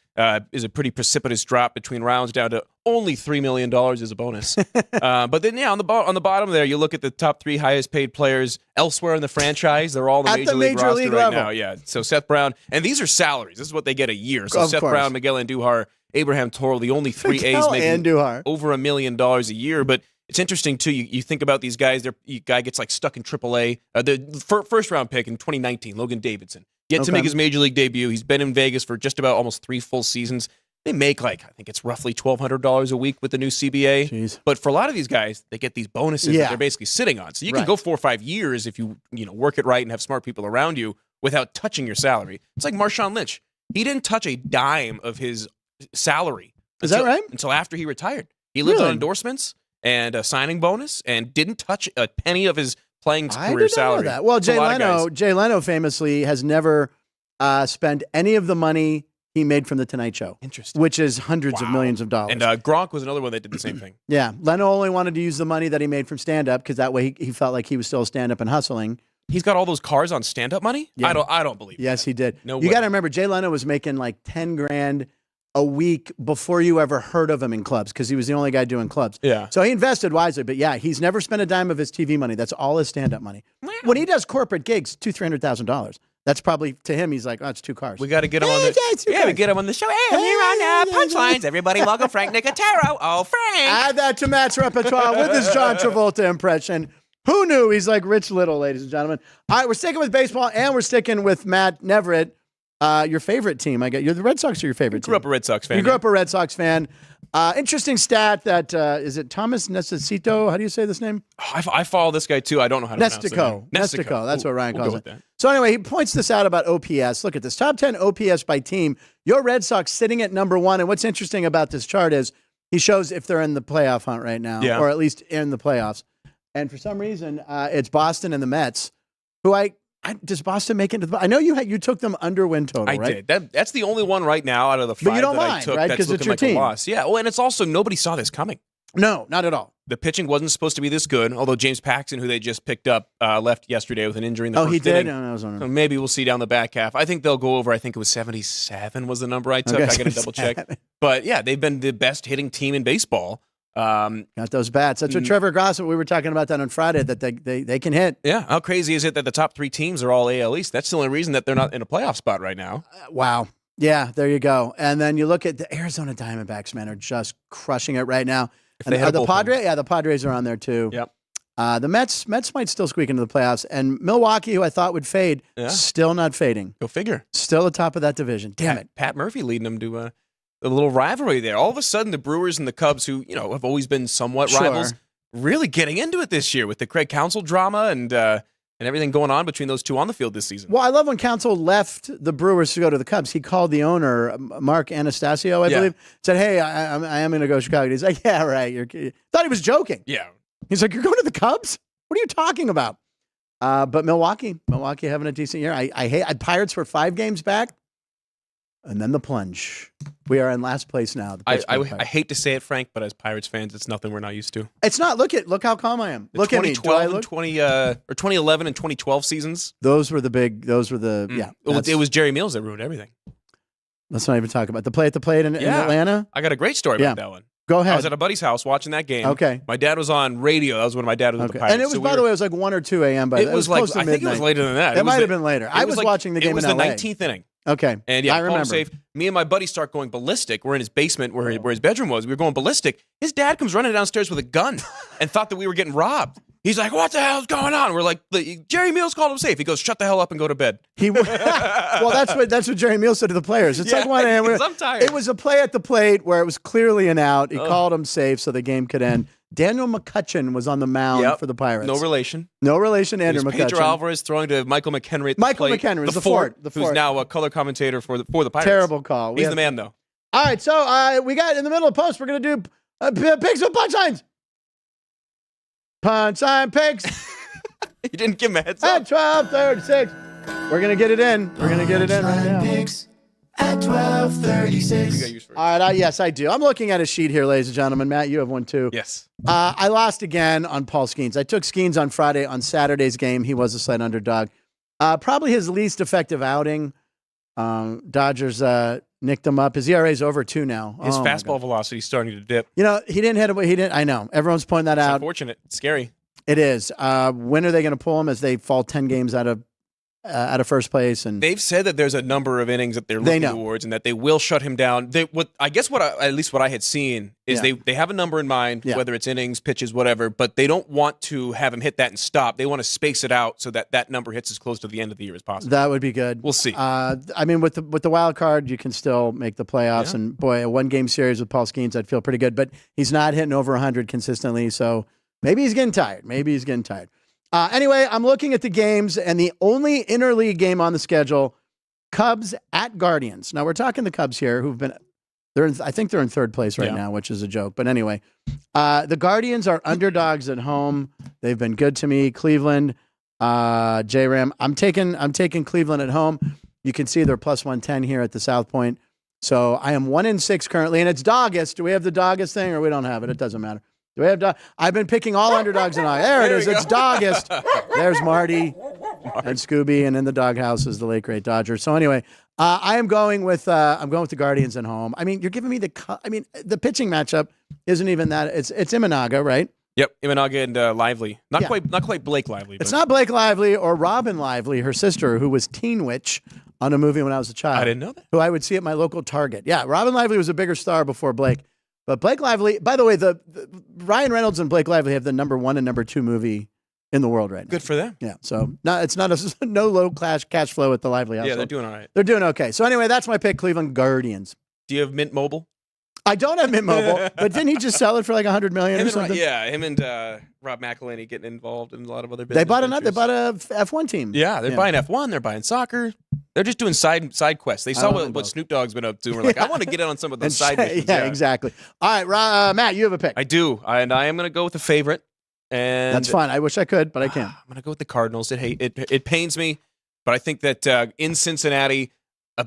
is a pretty precipitous drop between rounds down to only $3 million as a bonus. But then, on the bottom there, you look at the top 3 highest paid players elsewhere in the franchise. They're all in the Major League roster right now. Yeah. So Seth Brown, and these are salaries. This is what they get a year. So Seth Brown, Miguel Andujar, Abraham Toro, the only 3 A's making over $1 million a year. But it's interesting, too. You think about these guys. Guy gets like stuck in AAA. The first round pick in 2019, Logan Davidson. Yet to make his Major League debut. He's been in Vegas for just about almost 3 full seasons. They make I think it's roughly $1,200 a week with the new CBA. Jeez. But for a lot of these guys, they get these bonuses that they're basically sitting on. So you can go 4 or 5 years if you work it right and have smart people around you without touching your salary. It's like Marshawn Lynch. He didn't touch a dime of his salary. Is that right? Until after he retired. He lived on endorsements and a signing bonus and didn't touch a penny of his playing career salary. That. Well, Jay Leno famously has never spent any of the money he made from The Tonight Show. Interesting. Which is hundreds of millions of dollars. And Gronk was another one that did the same thing. Yeah. Leno only wanted to use the money that he made from stand-up because that way he felt like he was still stand-up and hustling. He's got all those cars on stand-up money? Yeah. I don't believe Yes, he did. No you way. got to remember, Jay Leno was making like $10,000 a week before you ever heard of him in clubs because he was the only guy doing clubs. Yeah. So he invested wisely. But yeah, he's never spent a dime of his TV money. That's all his stand-up money. When he does corporate gigs, $200,000-$300,000. That's probably, to him, he's like, oh, it's 2 cars. We got to get him on the we get him on the show. Hey, I'm here on Punchlines. Everybody welcome Frank Nicotero. Oh, Frank. Add that to Matt's repertoire with his John Travolta impression. Who knew? He's like Rich Little, ladies and gentlemen. All right, we're sticking with baseball, and we're sticking with Matt Neverett. Your favorite team, I guess. You're the Red Sox or your favorite team? Grew up a Red Sox fan. You grew up a Red Sox fan. Interesting stat that, is it Thomas Necessito? How do you say this name? Oh, I follow this guy, too. I don't know how to pronounce it. Nestico. That's what Ryan calls it. That. So anyway, he points this out about OPS. Look at this. Top 10 OPS by team. Your Red Sox sitting at number 1. And what's interesting about this chart is he shows if they're in the playoff hunt right now, or at least in the playoffs. And for some reason, it's Boston and the Mets, who does Boston make it to the? I know you took them under win total, right? I did. That's the only one right now out of the 5 but you don't that mind, I took right? that's looking it's your like team. a loss. Yeah. Well, and it's also nobody saw this coming. No, not at all. The pitching wasn't supposed to be this good, although James Paxton, who they just picked up, left yesterday with an injury in the first he did? inning. No, I was wondering. So maybe we'll see down the back half. I think they'll go over. I think it was 77 was the number I took. Okay, I got to double check. But yeah, they've been the best hitting team in baseball. Got those bats. That's what Trevor Gossett, we were talking about that on Friday, that they can hit. Yeah. How crazy is it that the top 3 teams are all AL East? That's the only reason that they're not in a playoff spot right now. Wow. Yeah, there you go. And then you look at the Arizona Diamondbacks, man, are just crushing it right now. If they had the Padres, the Padres are on there too. Yep. The Mets might still squeak into the playoffs. And Milwaukee, who I thought would fade, still not fading. Go figure. Still atop of that division. Damn it. Pat Murphy leading them to a little rivalry there. All of a sudden, the Brewers and the Cubs, who have always been somewhat rivals, really getting into it this year with the Craig Counsell drama and everything going on between those two on the field this season. Well, I love when Counsell left the Brewers to go to the Cubs. He called the owner, Mark Anastasio, I believe, said, "Hey, I am going to go to Chicago." He's like, "Yeah, right." Thought he was joking. Yeah. He's like, "You're going to the Cubs? What are you talking about?" But Milwaukee having a decent year. I hate Pirates were 5 games back, and then the plunge. We are in last place now. I hate to say it, Frank, but as Pirates fans, it's nothing we're not used to. It's not. Look how calm I am. Look at me. Do I look? 2011 and 2012 seasons. Those were the yeah. It was Jerry Mills that ruined everything. Let's not even talk about the play at the plate in Atlanta. I got a great story about that one. Go ahead. I was at a buddy's house watching that game. Okay. My dad was on radio. That was when my dad was with the Pirates. And it was, by the way, it was like 1 or 2 a.m. But it was like, close to midnight. I think it was later than that. It might have been later. I was watching the game in LA. It was the 19th inning. Okay. And I remember. Safe. Me and my buddy start going ballistic. We're in his basement where his bedroom was. We were going ballistic. His dad comes running downstairs with a gun and thought that we were getting robbed. He's like, "What the hell's going on?" We're like, "Jerry Mills called him safe." He goes, "Shut the hell up and go to bed." Well, that's what Jerry Mills said to the players. It's like 1 a.m. I'm tired. It was a play at the plate where it was clearly an out. He called him safe so the game could end. Daniel McCutcheon was on the mound for the Pirates. No relation. Andrew McCutcheon. Pedro Alvarez throwing to Michael McHenry at the plate. McHenry was the Fort, who's now a color commentator for the Pirates. Terrible call. He's the man, though. All right, so we got in the middle of post, we're going to do picks with punchlines. Punchline picks. You didn't give him a heads up. At 12:36. We're going to get it in. We're going to get it in right now. Picks at 12:36. All right, yes, I do. I'm looking at a sheet here, ladies and gentlemen. Matt, you have one too. Yes. I lost again on Paul Skeens. I took Skeens on Friday. On Saturday's game, he was a slight underdog. Probably his least effective outing. Dodgers nicked him up. His ERA is over 2 now. His fastball velocity is starting to dip. He didn't hit it. He didn't. I know. Everyone's pointing that out. Unfortunate. It's scary. It is. When are they going to pull him as they fall 10 games out of first place? And they've said that there's a number of innings that they're looking towards, and that they will shut him down. What I had seen is they have a number in mind, whether it's innings, pitches, whatever. But they don't want to have him hit that and stop. They want to space it out so that number hits as close to the end of the year as possible. That would be good. We'll see. I mean, with the wild card, you can still make the playoffs. And boy, a 1-game series with Paul Skeens, I'd feel pretty good. But he's not hitting over 100 consistently, so maybe he's getting tired. Anyway, I'm looking at the games, and the only interleague game on the schedule, Cubs at Guardians. Now, we're talking the Cubs here, I think they're in third place right now, which is a joke. But anyway, the Guardians are underdogs at home. They've been good to me. Cleveland, J-Ram. I'm taking Cleveland at home. You can see they're plus 110 here at the South Point. So I am 1-6 currently, and it's Doggist. Do we have the Doggist thing, or we don't have it? It doesn't matter. Do we have I've been picking all underdogs and there it is. It's Doggist. There's Marty and Scooby, and in the doghouse is the late great Dodgers. So anyway, I'm going with the Guardians at home. I mean, you're giving me the pitching matchup isn't even that. It's Imanaga, right? Yep, Imanaga and Lively. Not quite Blake Lively. It's not Blake Lively or Robin Lively, her sister, who was Teen Witch on a movie when I was a child. I didn't know that. Who I would see at my local Target. Yeah, Robin Lively was a bigger star before Blake. But Blake Lively, by the way, the Ryan Reynolds and Blake Lively have the number 1 and number 2 movie in the world right now. Good for them. Yeah, so it's not no low cash flow at the Lively household. Yeah, they're doing all right. They're doing okay. So anyway, that's my pick, Cleveland Guardians. Do you have Mint Mobile? I don't have Mint Mobile, but didn't he just sell it for like $100 million or something? Him and Rob McElhenney getting involved in a lot of other business. They bought a F1 team. Yeah, they're buying F1. They're buying soccer. They're just doing side quests. They saw what Snoop Dogg's been up to. We're like, I want to get in on some of those side missions. Yeah, exactly. All right, Matt, you have a pick. I do, and I am going to go with the favorite. And that's fine. I wish I could, but I can't. I'm going to go with the Cardinals. It pains me, but I think that in Cincinnati,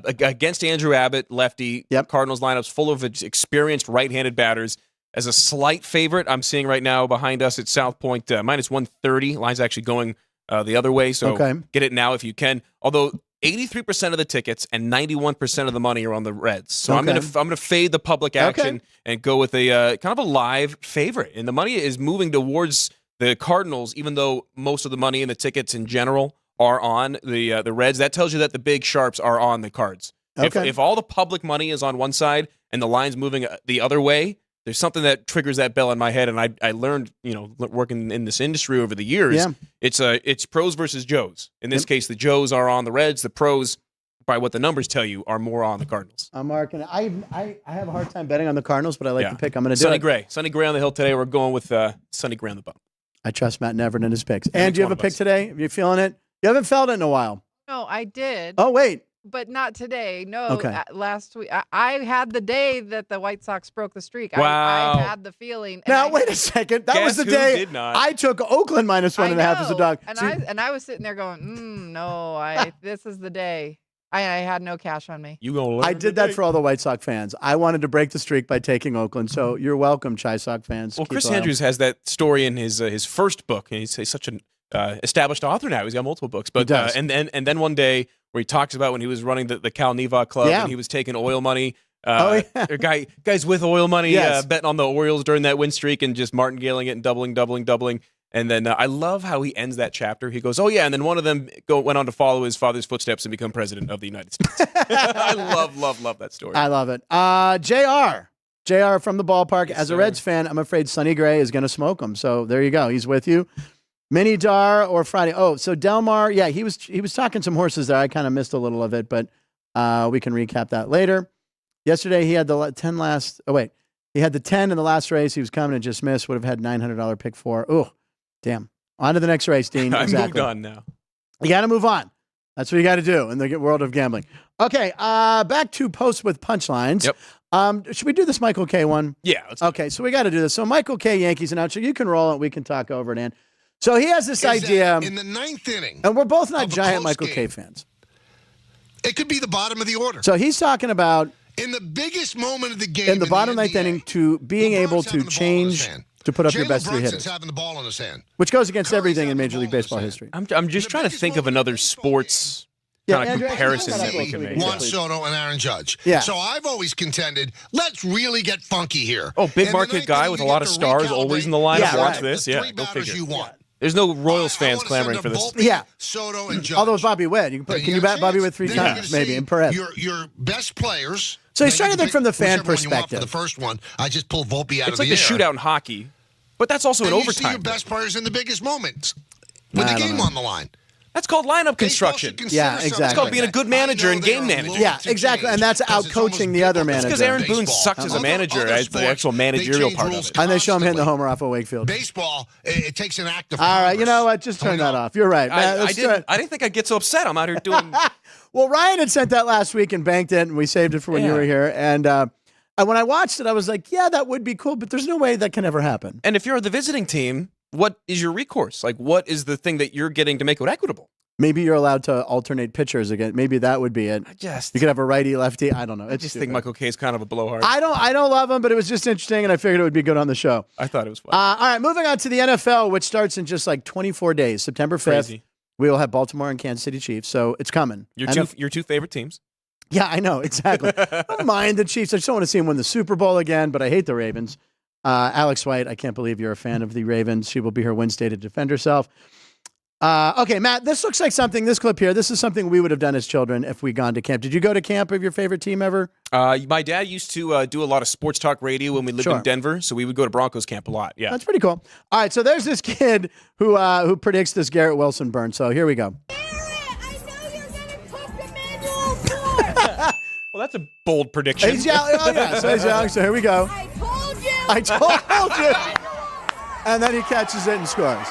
against Andrew Abbott, lefty, Cardinals lineup's full of experienced right-handed batters. as a slight favorite. I'm seeing right now behind us at South Point, minus 130. Line's actually going the other way, so get it now if you can. Although 83% of the tickets and 91% of the money are on the Reds. So I'm gonna fade the public action and go with a kind of a live favorite. And the money is moving towards the Cardinals, even though most of the money and the tickets in general are on the Reds. That tells you that the big sharps are on the Cards. If all the public money is on one side and the line's moving the other way, there's something that triggers that bell in my head. And I learned, working in this industry over the years, it's pros versus Joes. In this case, the Joes are on the Reds. The pros, by what the numbers tell you, are more on the Cardinals. I'm marking it. I have a hard time betting on the Cardinals, but I like the pick. I'm going to do it. Sonny Gray on the hill today. We're going with Sonny Gray on the bump. I trust Matt Neverett in his picks. And do you have a pick today? Are you feeling it? You haven't felt it in a while. No, I did. Oh, wait. But not today. No, Okay. Last week. I had the day that the White Sox broke the streak. Wow. I had the feeling. Now, wait a second. That was the day I took Oakland minus 1.5 as a dog. And I was sitting there going, no, this is the day. I had no cash on me. You gonna learn I did that for all the White Sox fans. I wanted to break the streak by taking Oakland. So you're welcome, Chi Sox fans. Well, Chris Andrews has that story in his first book, and he's such an established author now. He's got multiple books. But and then one day where he talks about when he was running the Cal Neva Club and he was taking oil money. Guys with oil money betting on the Orioles during that win streak and just martingaling it and doubling. And then I love how he ends that chapter. He goes, and then one of them went on to follow his father's footsteps and become president of the United States. I love that story. I love it. JR from the ballpark. As a Reds fan, I'm afraid Sonny Gray is going to smoke him. So there you go. He's with you. Mini Dar or Friday. Oh, so Delmar, he was talking some horses there. I kind of missed a little of it, but we can recap that later. Yesterday he had the 10 last. Oh wait, he had the 10 in the last race. He was coming and just missed. Would have had $900 pick 4. Oh, damn. On to the next race, Dean. I moved on now. You got to move on. That's what you got to do in the world of gambling. Okay, back to Post with Punchlines. Yep. Should we do this Michael K one? Yeah. Okay, so we got to do this. So Michael K, Yankees announcer, you can roll it. We can talk over it, and so he has this idea in the 9th inning, and we're both not giant Michael K fans. It could be the bottom of the order. So he's talking about in the biggest moment of the game, in the bottom 9th inning, to being able to change to put up your best 3 hitters, having the ball in his hand, which goes against everything in Major League Baseball history. I'm just trying to think of another sports kind of comparison that we can make. Juan Soto and Aaron Judge. Yeah. So I've always contended, let's really get funky here. Oh, big market guy with a lot of stars always in the lineup. Watch this. Yeah, go figure. There's no Royals fans clamoring for this. Yeah. Soto and Judge. Although Bobby Witt, can you bat Bobby Witt 3 times maybe in Perez? Your best players. So he's trying to think from the fan perspective. For the first one, I just pulled Volpe out of the air. It's like a shootout in hockey, but that's also an overtime. You see your best players in the biggest moments with the game on the line. That's called lineup construction. Yeah, exactly. It's called being a good manager and game manager. Yeah, exactly. And that's out coaching the other manager. Because Aaron Boone sucks as a manager. It's the actual managerial part of it. And they show him hitting the homer off of Wakefield. Baseball, it takes an act of All right, you know what? Just turn that off. You're right. I didn't think I'd get so upset. I'm out here doing... Well, Ryan had sent that last week and banked it, and we saved it for when you were here. And when I watched it, I was like, yeah, that would be cool, but there's no way that can ever happen. And if you're the visiting team, what is your recourse? Like, what is the thing that you're getting to make it equitable? Maybe you're allowed to alternate pitchers again. Maybe that would be it. You could have a righty, lefty. I don't know. I just think Michael K is kind of a blowhard. I don't love him, but it was just interesting, and I figured it would be good on the show. I thought it was fun. All right, moving on to the NFL, which starts in just like 24 days, September 5th. Crazy. We will have Baltimore and Kansas City Chiefs, so it's coming. Your two favorite teams. Yeah, I know, exactly. I don't mind the Chiefs. I just don't want to see them win the Super Bowl again, but I hate the Ravens. Alex White, I can't believe you're a fan of the Ravens. She will be here Wednesday to defend herself. Okay, Matt, this looks like something, this clip here, this is something we would have done as children if we'd gone to camp. Did you go to camp of your favorite team ever? My dad used to do a lot of sports talk radio when we lived in Denver, so we would go to Broncos camp a lot. Yeah, that's pretty cool. All right, so there's this kid who predicts this Garrett Wilson burn. So here we go. Well, that's a bold prediction. He's young. Oh, yeah. So he's young. So here we go. I told you. And then he catches it and scores.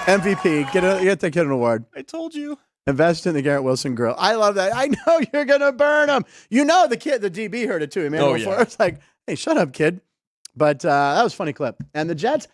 MVP. Get the kid an award. I told you. Invest in the Garrett Wilson grill. I love that. I know you're going to burn him. You know the kid, the DB heard it too. Emmanuel Forrest. Like, hey, shut up, kid. But that was a funny clip. And the Jets,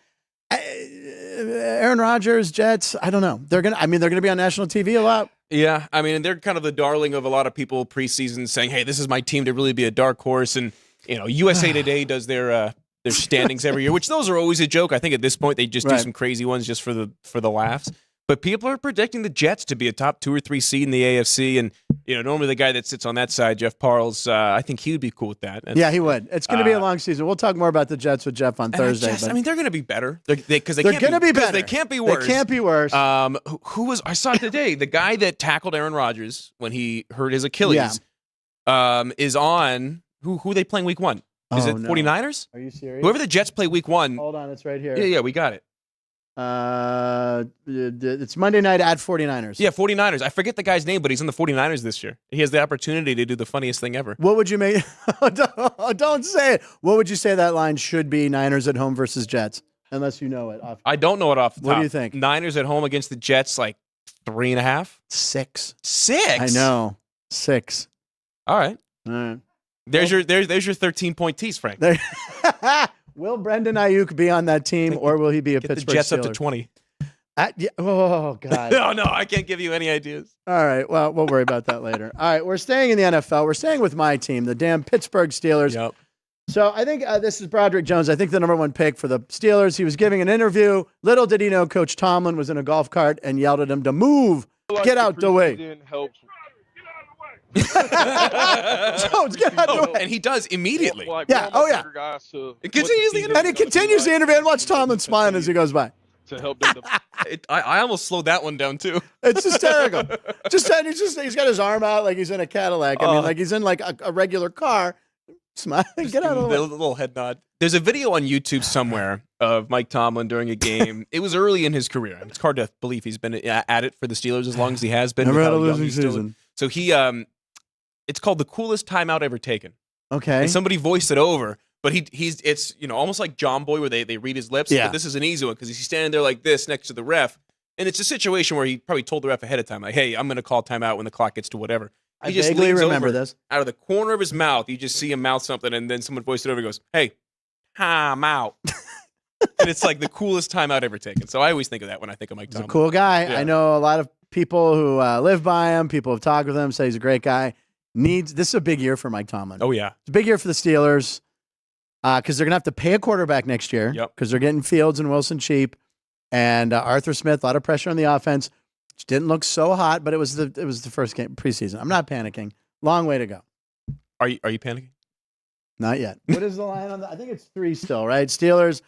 Aaron Rodgers, Jets, I don't know. They're going to be on national TV a lot. Yeah, I mean, they're kind of the darling of a lot of people preseason saying, hey, this is my team to really be a dark horse. And, USA Today does their standings every year, which those are always a joke. I think at this point they just do some crazy ones just for the laughs. But people are predicting the Jets to be a top 2 or 3 seed in the AFC, and normally the guy that sits on that side, Jeff Parles, I think he would be cool with that. And, yeah, he would. It's going to be a long season. We'll talk more about the Jets with Jeff on Thursday. I mean, they're going to be better because they're going to be better. They can't be worse. They can't be worse. Who was I saw it today? The guy that tackled Aaron Rodgers when he hurt his Achilles, is on who are they playing week 1? Is it 49ers? Are you serious? Whoever the Jets play week 1. Hold on, it's right here. Yeah, we got it. It's Monday night at 49ers. Yeah, 49ers. I forget the guy's name, but he's in the 49ers this year. He has the opportunity to do the funniest thing ever. What would you make? Don't say it. What would you say that line should be? Niners at home versus Jets, unless you know it. I don't know it off the top. What do you think? Niners at home against the Jets, like 3.5? 6. 6? I know. 6. All right. All right. There's your 13-point tease, Frank. Will Brendan Ayuk be on that team, or will he be a Pittsburgh the Jets Steeler? up to 20? Oh, God. No, I can't give you any ideas. All right, well, we'll worry about that later. All right, we're staying in the NFL. We're staying with my team, the damn Pittsburgh Steelers. Yep. So I think this is Broderick Jones. I think the number 1 pick for the Steelers. He was giving an interview. Little did he know Coach Tomlin was in a golf cart and yelled at him to move. Get out the way. Jones, get out the way. And he does immediately. Yeah. Oh, yeah. He continues the interview and watch Tomlin smiling as he goes by. To help them. I almost slowed that one down, too. It's hysterical. He's got his arm out like he's in a Cadillac. I mean, like he's in like a regular car. Smiling. Get out of the way. The little head nod. There's a video on YouTube somewhere of Mike Tomlin during a game. It was early in his career. It's hard to believe he's been at it for the Steelers as long as he has been. Never had a losing season. So he, it's called the coolest timeout ever taken. Okay. And somebody voiced it over, but it's almost like John Boy where they read his lips. Yeah. But this is an easy one because he's standing there like this next to the ref, and it's a situation where he probably told the ref ahead of time, like, "Hey, I'm going to call timeout when the clock gets to whatever." I vaguely remember this. Out of the corner of his mouth, you just see him mouth something, and then someone voiced it over and goes, "Hey, time out." And it's like the coolest timeout ever taken. So I always think of that when I think of Mike Tomlin. He's a cool guy. Yeah. I know a lot of people who live by him. People have talked with him, say he's a great guy. This is a big year for Mike Tomlin. Oh, yeah. It's a big year for the Steelers because they're going to have to pay a quarterback next year because they're getting Fields and Wilson cheap. And Arthur Smith, a lot of pressure on the offense. Which didn't look so hot, but it was the first game preseason. I'm not panicking. Long way to go. Are you panicking? Not yet. What is the line on that? I think it's 3 still, right? Steelers.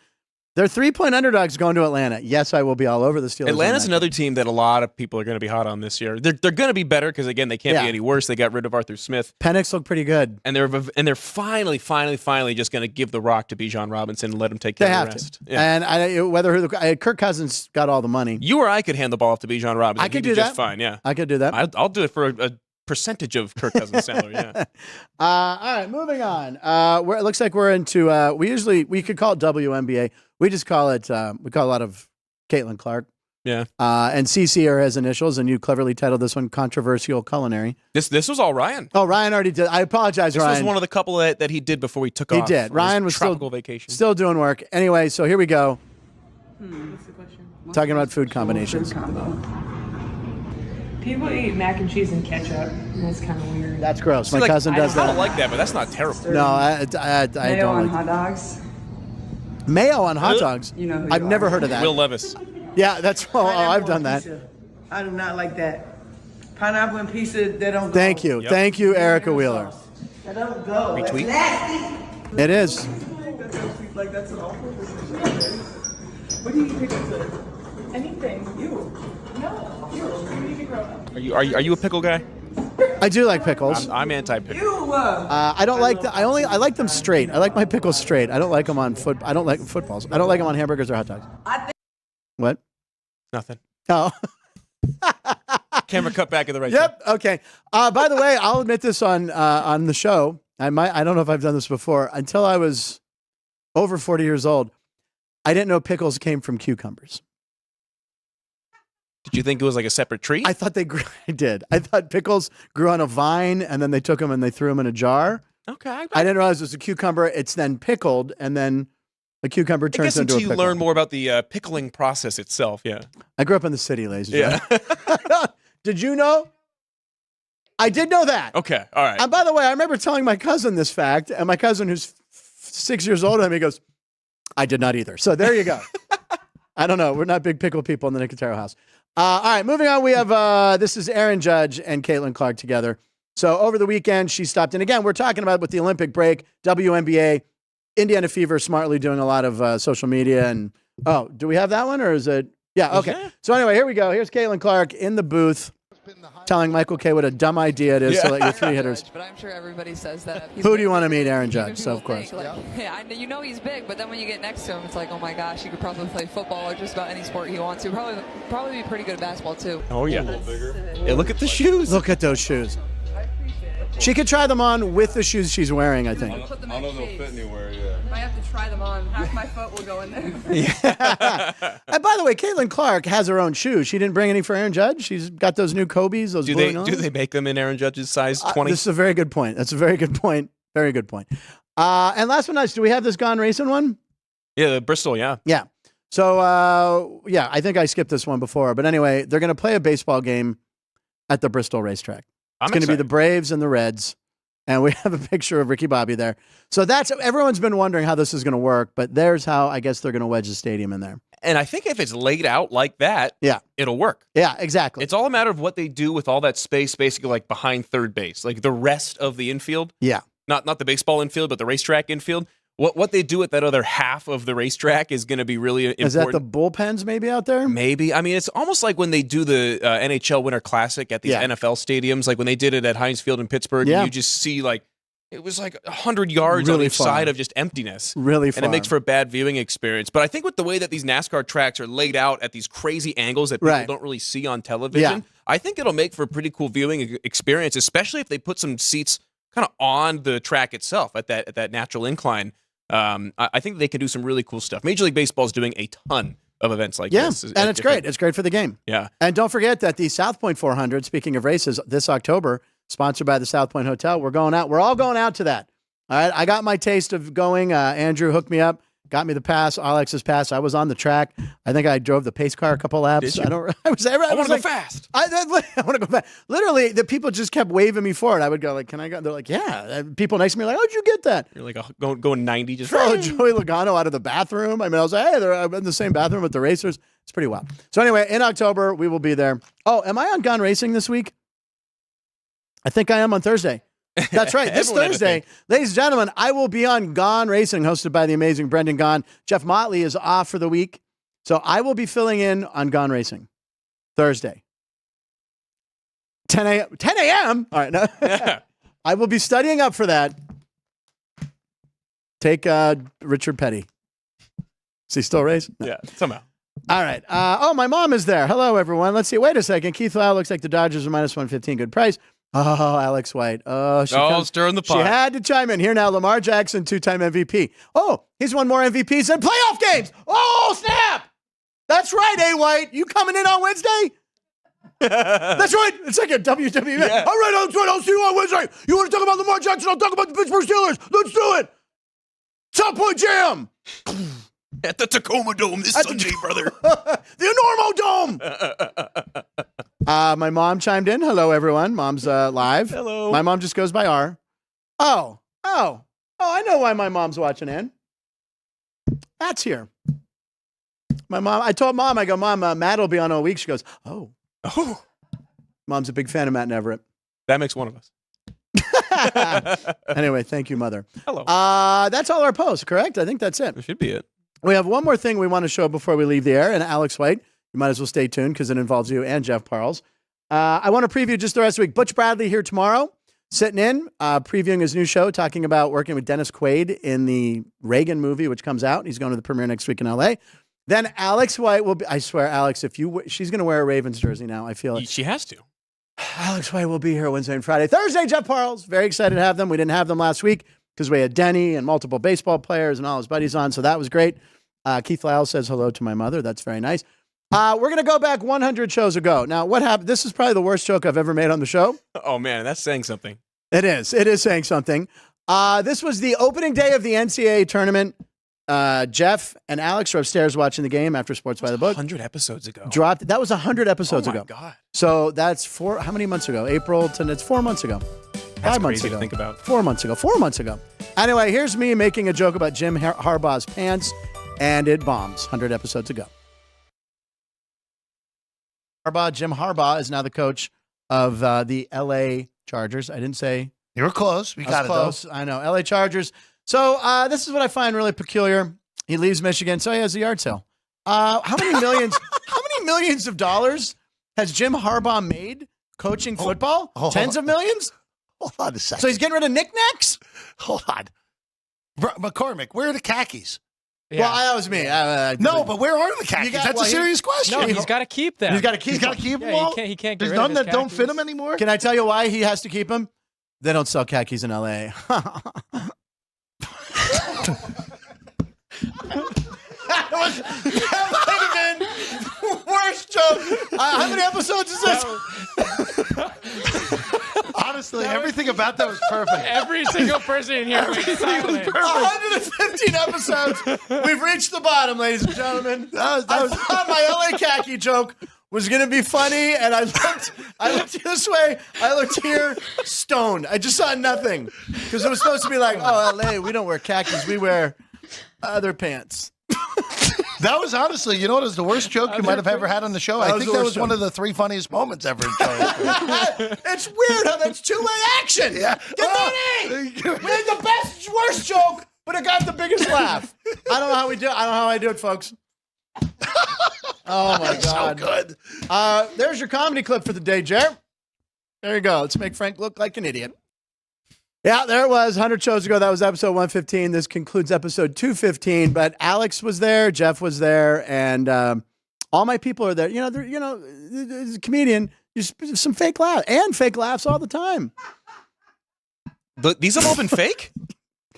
They're 3-point underdogs going to Atlanta. Yes, I will be all over the Steelers. Atlanta's another team that a lot of people are going to be hot on this year. They're going to be better because again they can't be any worse. They got rid of Arthur Smith. Penix looked pretty good, and they're finally just going to give the rock to Bijan Robinson and let him take care of the rest. Yeah. And Kirk Cousins got all the money. You or I could hand the ball off to Bijan Robinson. I could do that. Just fine. Yeah, I could do that. I'll do it for a percentage of Kirk Cousins' salary. Yeah. All right, moving on. It looks like we're into. We could call it WNBA. We just call it. We call a lot of Caitlin Clark. Yeah. And CC are his initials, and you cleverly titled this one "Controversial Culinary." This was all Ryan. Oh, Ryan already did. I apologize, Ryan. This was one of the couple that he did before we took off. He did. Ryan was tropical vacation. Still doing work. Anyway, so here we go. What's the question? Talking about food combinations. Food combo. People eat mac and cheese and ketchup, and that's kind of weird. That's gross. My cousin does that. I don't like that, but that's not terrible. No, I Mayo don't on like hot dogs. Mayo on hot dogs. You know who I've you never are. heard of that. Will Levis. Yeah, that's. Oh, I've done that. I do not like that. Pineapple and pizza, they don't go. Thank you. Yep. Thank you, Erica Wheeler. They don't go. Retweet. That's nasty. It is. Like that's an awful thing. What do you eat pickles with? Anything. You. No. You need to grow up. Are you a pickle guy? I do like pickles. I'm anti-pickle. You. I don't like. I like them straight. I like my pickles straight. I don't like them on I don't like footballs. I don't like them on hamburgers or hot dogs. What? Nothing. Oh. Camera cut back at the right Yep. Okay. By the way, I'll admit this on the show. I don't know if I've done this before. Until I was over 40 years old, I didn't know pickles came from cucumbers. Did you think it was like a separate tree? I thought they grew. I did. I thought pickles grew on a vine, and then they took them and they threw them in a jar. Okay. I didn't realize it was a cucumber. It's then pickled, and then the cucumber turns into a pickle. You learn more about the pickling process itself. Yeah. I grew up in the city, ladies and gentlemen. Did you know? I did know that. Okay. All right. And by the way, I remember telling my cousin this fact, and my cousin, who's 6 years older than me, goes, I did not either. So there you go. I don't know. We're not big pickle people in the Nicotero house. All right, moving on. We have this is Aaron Judge and Caitlin Clark together. So over the weekend, she stopped in. Again, we're talking about with the Olympic break, WNBA, Indiana Fever smartly doing a lot of social media. And do we have that one or is it? Yeah, okay. So anyway, here we go. Here's Caitlin Clark in the booth telling Michael K. what a dumb idea it is to let your three hitters. But I'm sure everybody says that. Who do you want to meet? Aaron Judge, so of course. You know he's big, but then when you get next to him, it's like, oh my gosh, he could probably play football or just about any sport he wants to. Probably be pretty good at basketball too. Oh yeah. Yeah, look at the shoes. Look at those shoes. She could try them on with the shoes she's wearing, I think. I don't know if they'll fit anywhere, yeah. I have to try them on. Half my foot will go in there. And by the way, Caitlin Clark has her own shoes. She didn't bring any for Aaron Judge. She's got those new Kobe's. Those do they make them in Aaron Judge's size 20? This is a very good point. That's a very good point. Very good point. And last but not least, do we have this Gone Racing one? Yeah, the Bristol, yeah. Yeah. So, I think I skipped this one before. But anyway, they're going to play a baseball game at the Bristol racetrack. It's going to be the Braves and the Reds. And we have a picture of Ricky Bobby there. So everyone's been wondering how this is going to work, but there's how I guess they're going to wedge the stadium in there. And I think if it's laid out like that, it'll work. Yeah, exactly. It's all a matter of what they do with all that space, basically like behind third base, like the rest of the infield. Yeah. Not the baseball infield, but the racetrack infield. What they do with that other half of the racetrack is going to be really important. Is that the bullpens maybe out there? Maybe. I mean, it's almost like when they do the NHL Winter Classic at these NFL stadiums, like when they did it at Heinz Field in Pittsburgh, and you just see it was like 100 yards really on each side of just emptiness. Really far. And it makes for a bad viewing experience. But I think with the way that these NASCAR tracks are laid out at these crazy angles that people don't really see on television, I think it'll make for a pretty cool viewing experience, especially if they put some seats kind of on the track itself at that natural incline. I think they can do some really cool stuff. Major League Baseball is doing a ton of events like this. And it's great. It's great for the game. Yeah. And don't forget that the South Point 400, speaking of races, this October, sponsored by the South Point Hotel, we're going out. We're all going out to that. All right. I got my taste of going. Andrew hooked me up, got me the pass, Alex's pass. I was on the track. I think I drove the pace car a couple laps. Did you? I want to go fast. I want to go fast. Literally, the people just kept waving me forward. I would go like, "Can I go?" They're like, "Yeah." People next to me are like, "How'd you get that?" You're like going 90, just follow Joey Logano out of the bathroom. I mean, I was like, "Hey, they're in the same bathroom with the racers." It's pretty wild. So anyway, in October we will be there. Oh, am I on Gone Racing this week? I think I am on Thursday. That's right. This Thursday, ladies and gentlemen, I will be on Gone Racing, hosted by the amazing Brendan Gaughan. Jeff Motley is off for the week, so I will be filling in on Gone Racing Thursday. 10 a.m. 10 a.m.? All right. No. I will be studying up for that. Take Richard Petty. Is he still racing? No. Yeah, somehow. All right. My mom is there. Hello, everyone. Let's see. Wait a second. Keith Lau looks like the Dodgers are minus 115. Good price. Oh, Alex White. Oh, stirring the pot. She had to chime in. Here now, Lamar Jackson, 2-time MVP. Oh, he's won more MVPs than playoff games. Oh, snap. That's right, A. White. You coming in on Wednesday? That's right. It's like a WWE. Yeah. All right, I'll see you on Wednesday. You want to talk about Lamar Jackson? I'll talk about the Pittsburgh Steelers. Let's do it. South Point Jam. At the Tacoma Dome this Sunday, brother. The Enormo Dome. My mom chimed in. Hello, everyone. Mom's live. Hello. My mom just goes by R. Oh, I know why my mom's watching in. Matt's here. My mom, I told Mom, I go, Mom, Matt will be on all week. She goes, oh. Mom's a big fan of Matt Neverett. That makes one of us. Anyway, thank you, Mother. Hello. That's all our posts, correct? I think that's it. That should be it. We have one more thing we want to show before we leave the air, and Alex White, you might as well stay tuned because it involves you and Jeff Parles. I want to preview just the rest of the week. Butch Bradley here tomorrow, sitting in, previewing his new show, talking about working with Dennis Quaid in the Reagan movie, which comes out. He's going to the premiere next week in L.A. Then Alex White will be, I swear, Alex, she's going to wear a Ravens jersey now, I feel it. She has to. Alex White will be here Wednesday and Friday. Thursday, Jeff Parles. Very excited to have them. We didn't have them last week because we had Denny and multiple baseball players and all his buddies on, so that was great. Keith Lyle says hello to my mother. That's very nice. We're going to go back 100 shows ago. Now, what happened? This is probably the worst joke I've ever made on the show. Oh, man, that's saying something. It is. It is saying something. This was the opening day of the NCAA tournament. Jeff and Alex are upstairs watching the game after Sports by the Book. 100 episodes ago. Dropped. That was 100 episodes ago. Oh, my God. So that's how many months ago? April to, it's 4 months ago. That's 5 months crazy ago. to think about. 4 months ago. 4 months ago. Anyway, here's me making a joke about Jim Harbaugh's pants. and it bombs 100 episodes ago. Jim Harbaugh is now the coach of the L.A. Chargers. I didn't say. You were close. We got it, close. though. I know. L.A. Chargers. So this is what I find really peculiar. He leaves Michigan, so he has a yard sale. How many millions of dollars has Jim Harbaugh made coaching football? Tens of millions? Hold on a second. So he's getting rid of knickknacks? Hold on. McCormick, where are the khakis? Yeah. Well, that was me. No, but where are the khakis? That's a serious question. No, he's got to keep them. He's got to keep them all? He can't get There's rid none of his that don't khakis. fit him anymore? Can I tell you why he has to keep them? They don't sell khakis in L.A. That might have been the worst joke. How many episodes is this? Honestly, everything about that was perfect. Every single person in here was silent. 115 episodes. We've reached the bottom, ladies and gentlemen. I thought my LA khaki joke was going to be funny, and I looked this way, I looked here, stoned. I just saw nothing. Because it was supposed to be like, oh, LA, we don't wear khakis, we wear other pants. That was honestly, you know what was the worst joke you might have ever had on the show? I think that was one of the 3 funniest moments ever in show. It's weird how that's two-way action. Yeah. Get that in. We had the worst joke, but it got the biggest laugh. I don't know how we do it. I don't know how I do it, folks. Oh, my God. So good. There's your comedy clip for the day, Jer. There you go. Let's make Frank look like an idiot. Yeah, there it was. 100 shows ago. That was episode 115. This concludes episode 215. But Alex was there, Jeff was there, and all my people are there. As a comedian, there's some fake laughs and fake laughs all the time. These have all been fake?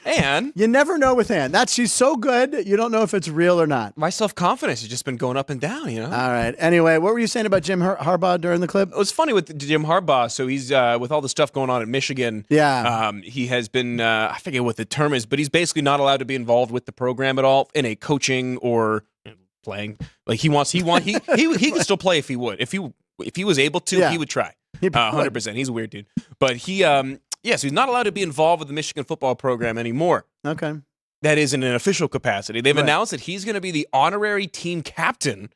And you never know with Ann. She's so good, you don't know if it's real or not. My self-confidence has just been going up and down, you know? All right. Anyway, what were you saying about Jim Harbaugh during the clip? It was funny with Jim Harbaugh. So he's, with all the stuff going on at Michigan, he has been, I forget what the term is, but he's basically not allowed to be involved with the program at all in a coaching or playing. Like he can still play if he would. If he was able to, he would try. 100%. He's a weird dude. But he, so he's not allowed to be involved with the Michigan football program anymore. Okay. That is in an official capacity. They've announced that he's going to be the honorary team captain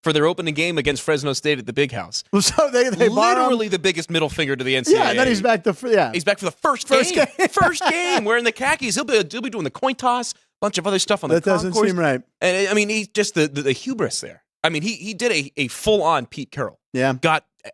for their opening game against Fresno State at the Big House. So they literally the biggest middle finger to the NCAA. Yeah, and then he's back He's back for the first game. First game, wearing the khakis. He'll be doing the coin toss, a bunch of other stuff on the concourse. That doesn't seem right. And I mean, he's just the hubris there. I mean, he did a full-on Pete Carroll. Yeah.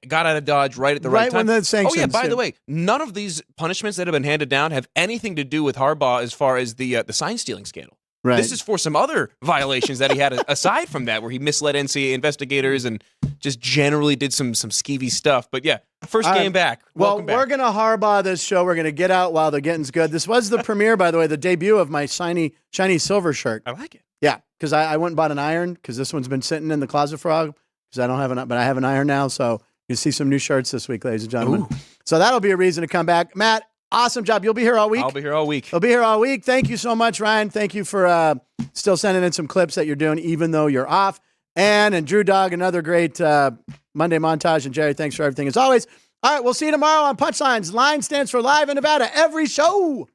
Got out of Dodge right at the right time. When the sanctions. Oh, yeah, by the way, none of these punishments that have been handed down have anything to do with Harbaugh as far as the sign-stealing scandal. Right. This is for some other violations that he had aside from that, where he misled NCAA investigators and just generally did some skeevy stuff. But yeah, first game back. Well, Welcome back. we're going to Harbaugh this show. We're going to get out while the getting's good. This was the premiere, by the way, the debut of my shiny silver shirt. I like it. Yeah, because I went and bought an iron because this one's been sitting in the closet for a while because I don't have but I have an iron now. So you see some new shirts this week, ladies and gentlemen. Ooh. So that'll be a reason to come back. Matt, awesome job. You'll be here all week? I'll be here all week. I'll be here all week. Thank you so much, Ryan. Thank you for still sending in some clips that you're doing even though you're off. And Drew Dog, another great Monday montage. And Jerry, thanks for everything as always. All right, we'll see you tomorrow on Punchlines. Line stands for Live in Nevada every show.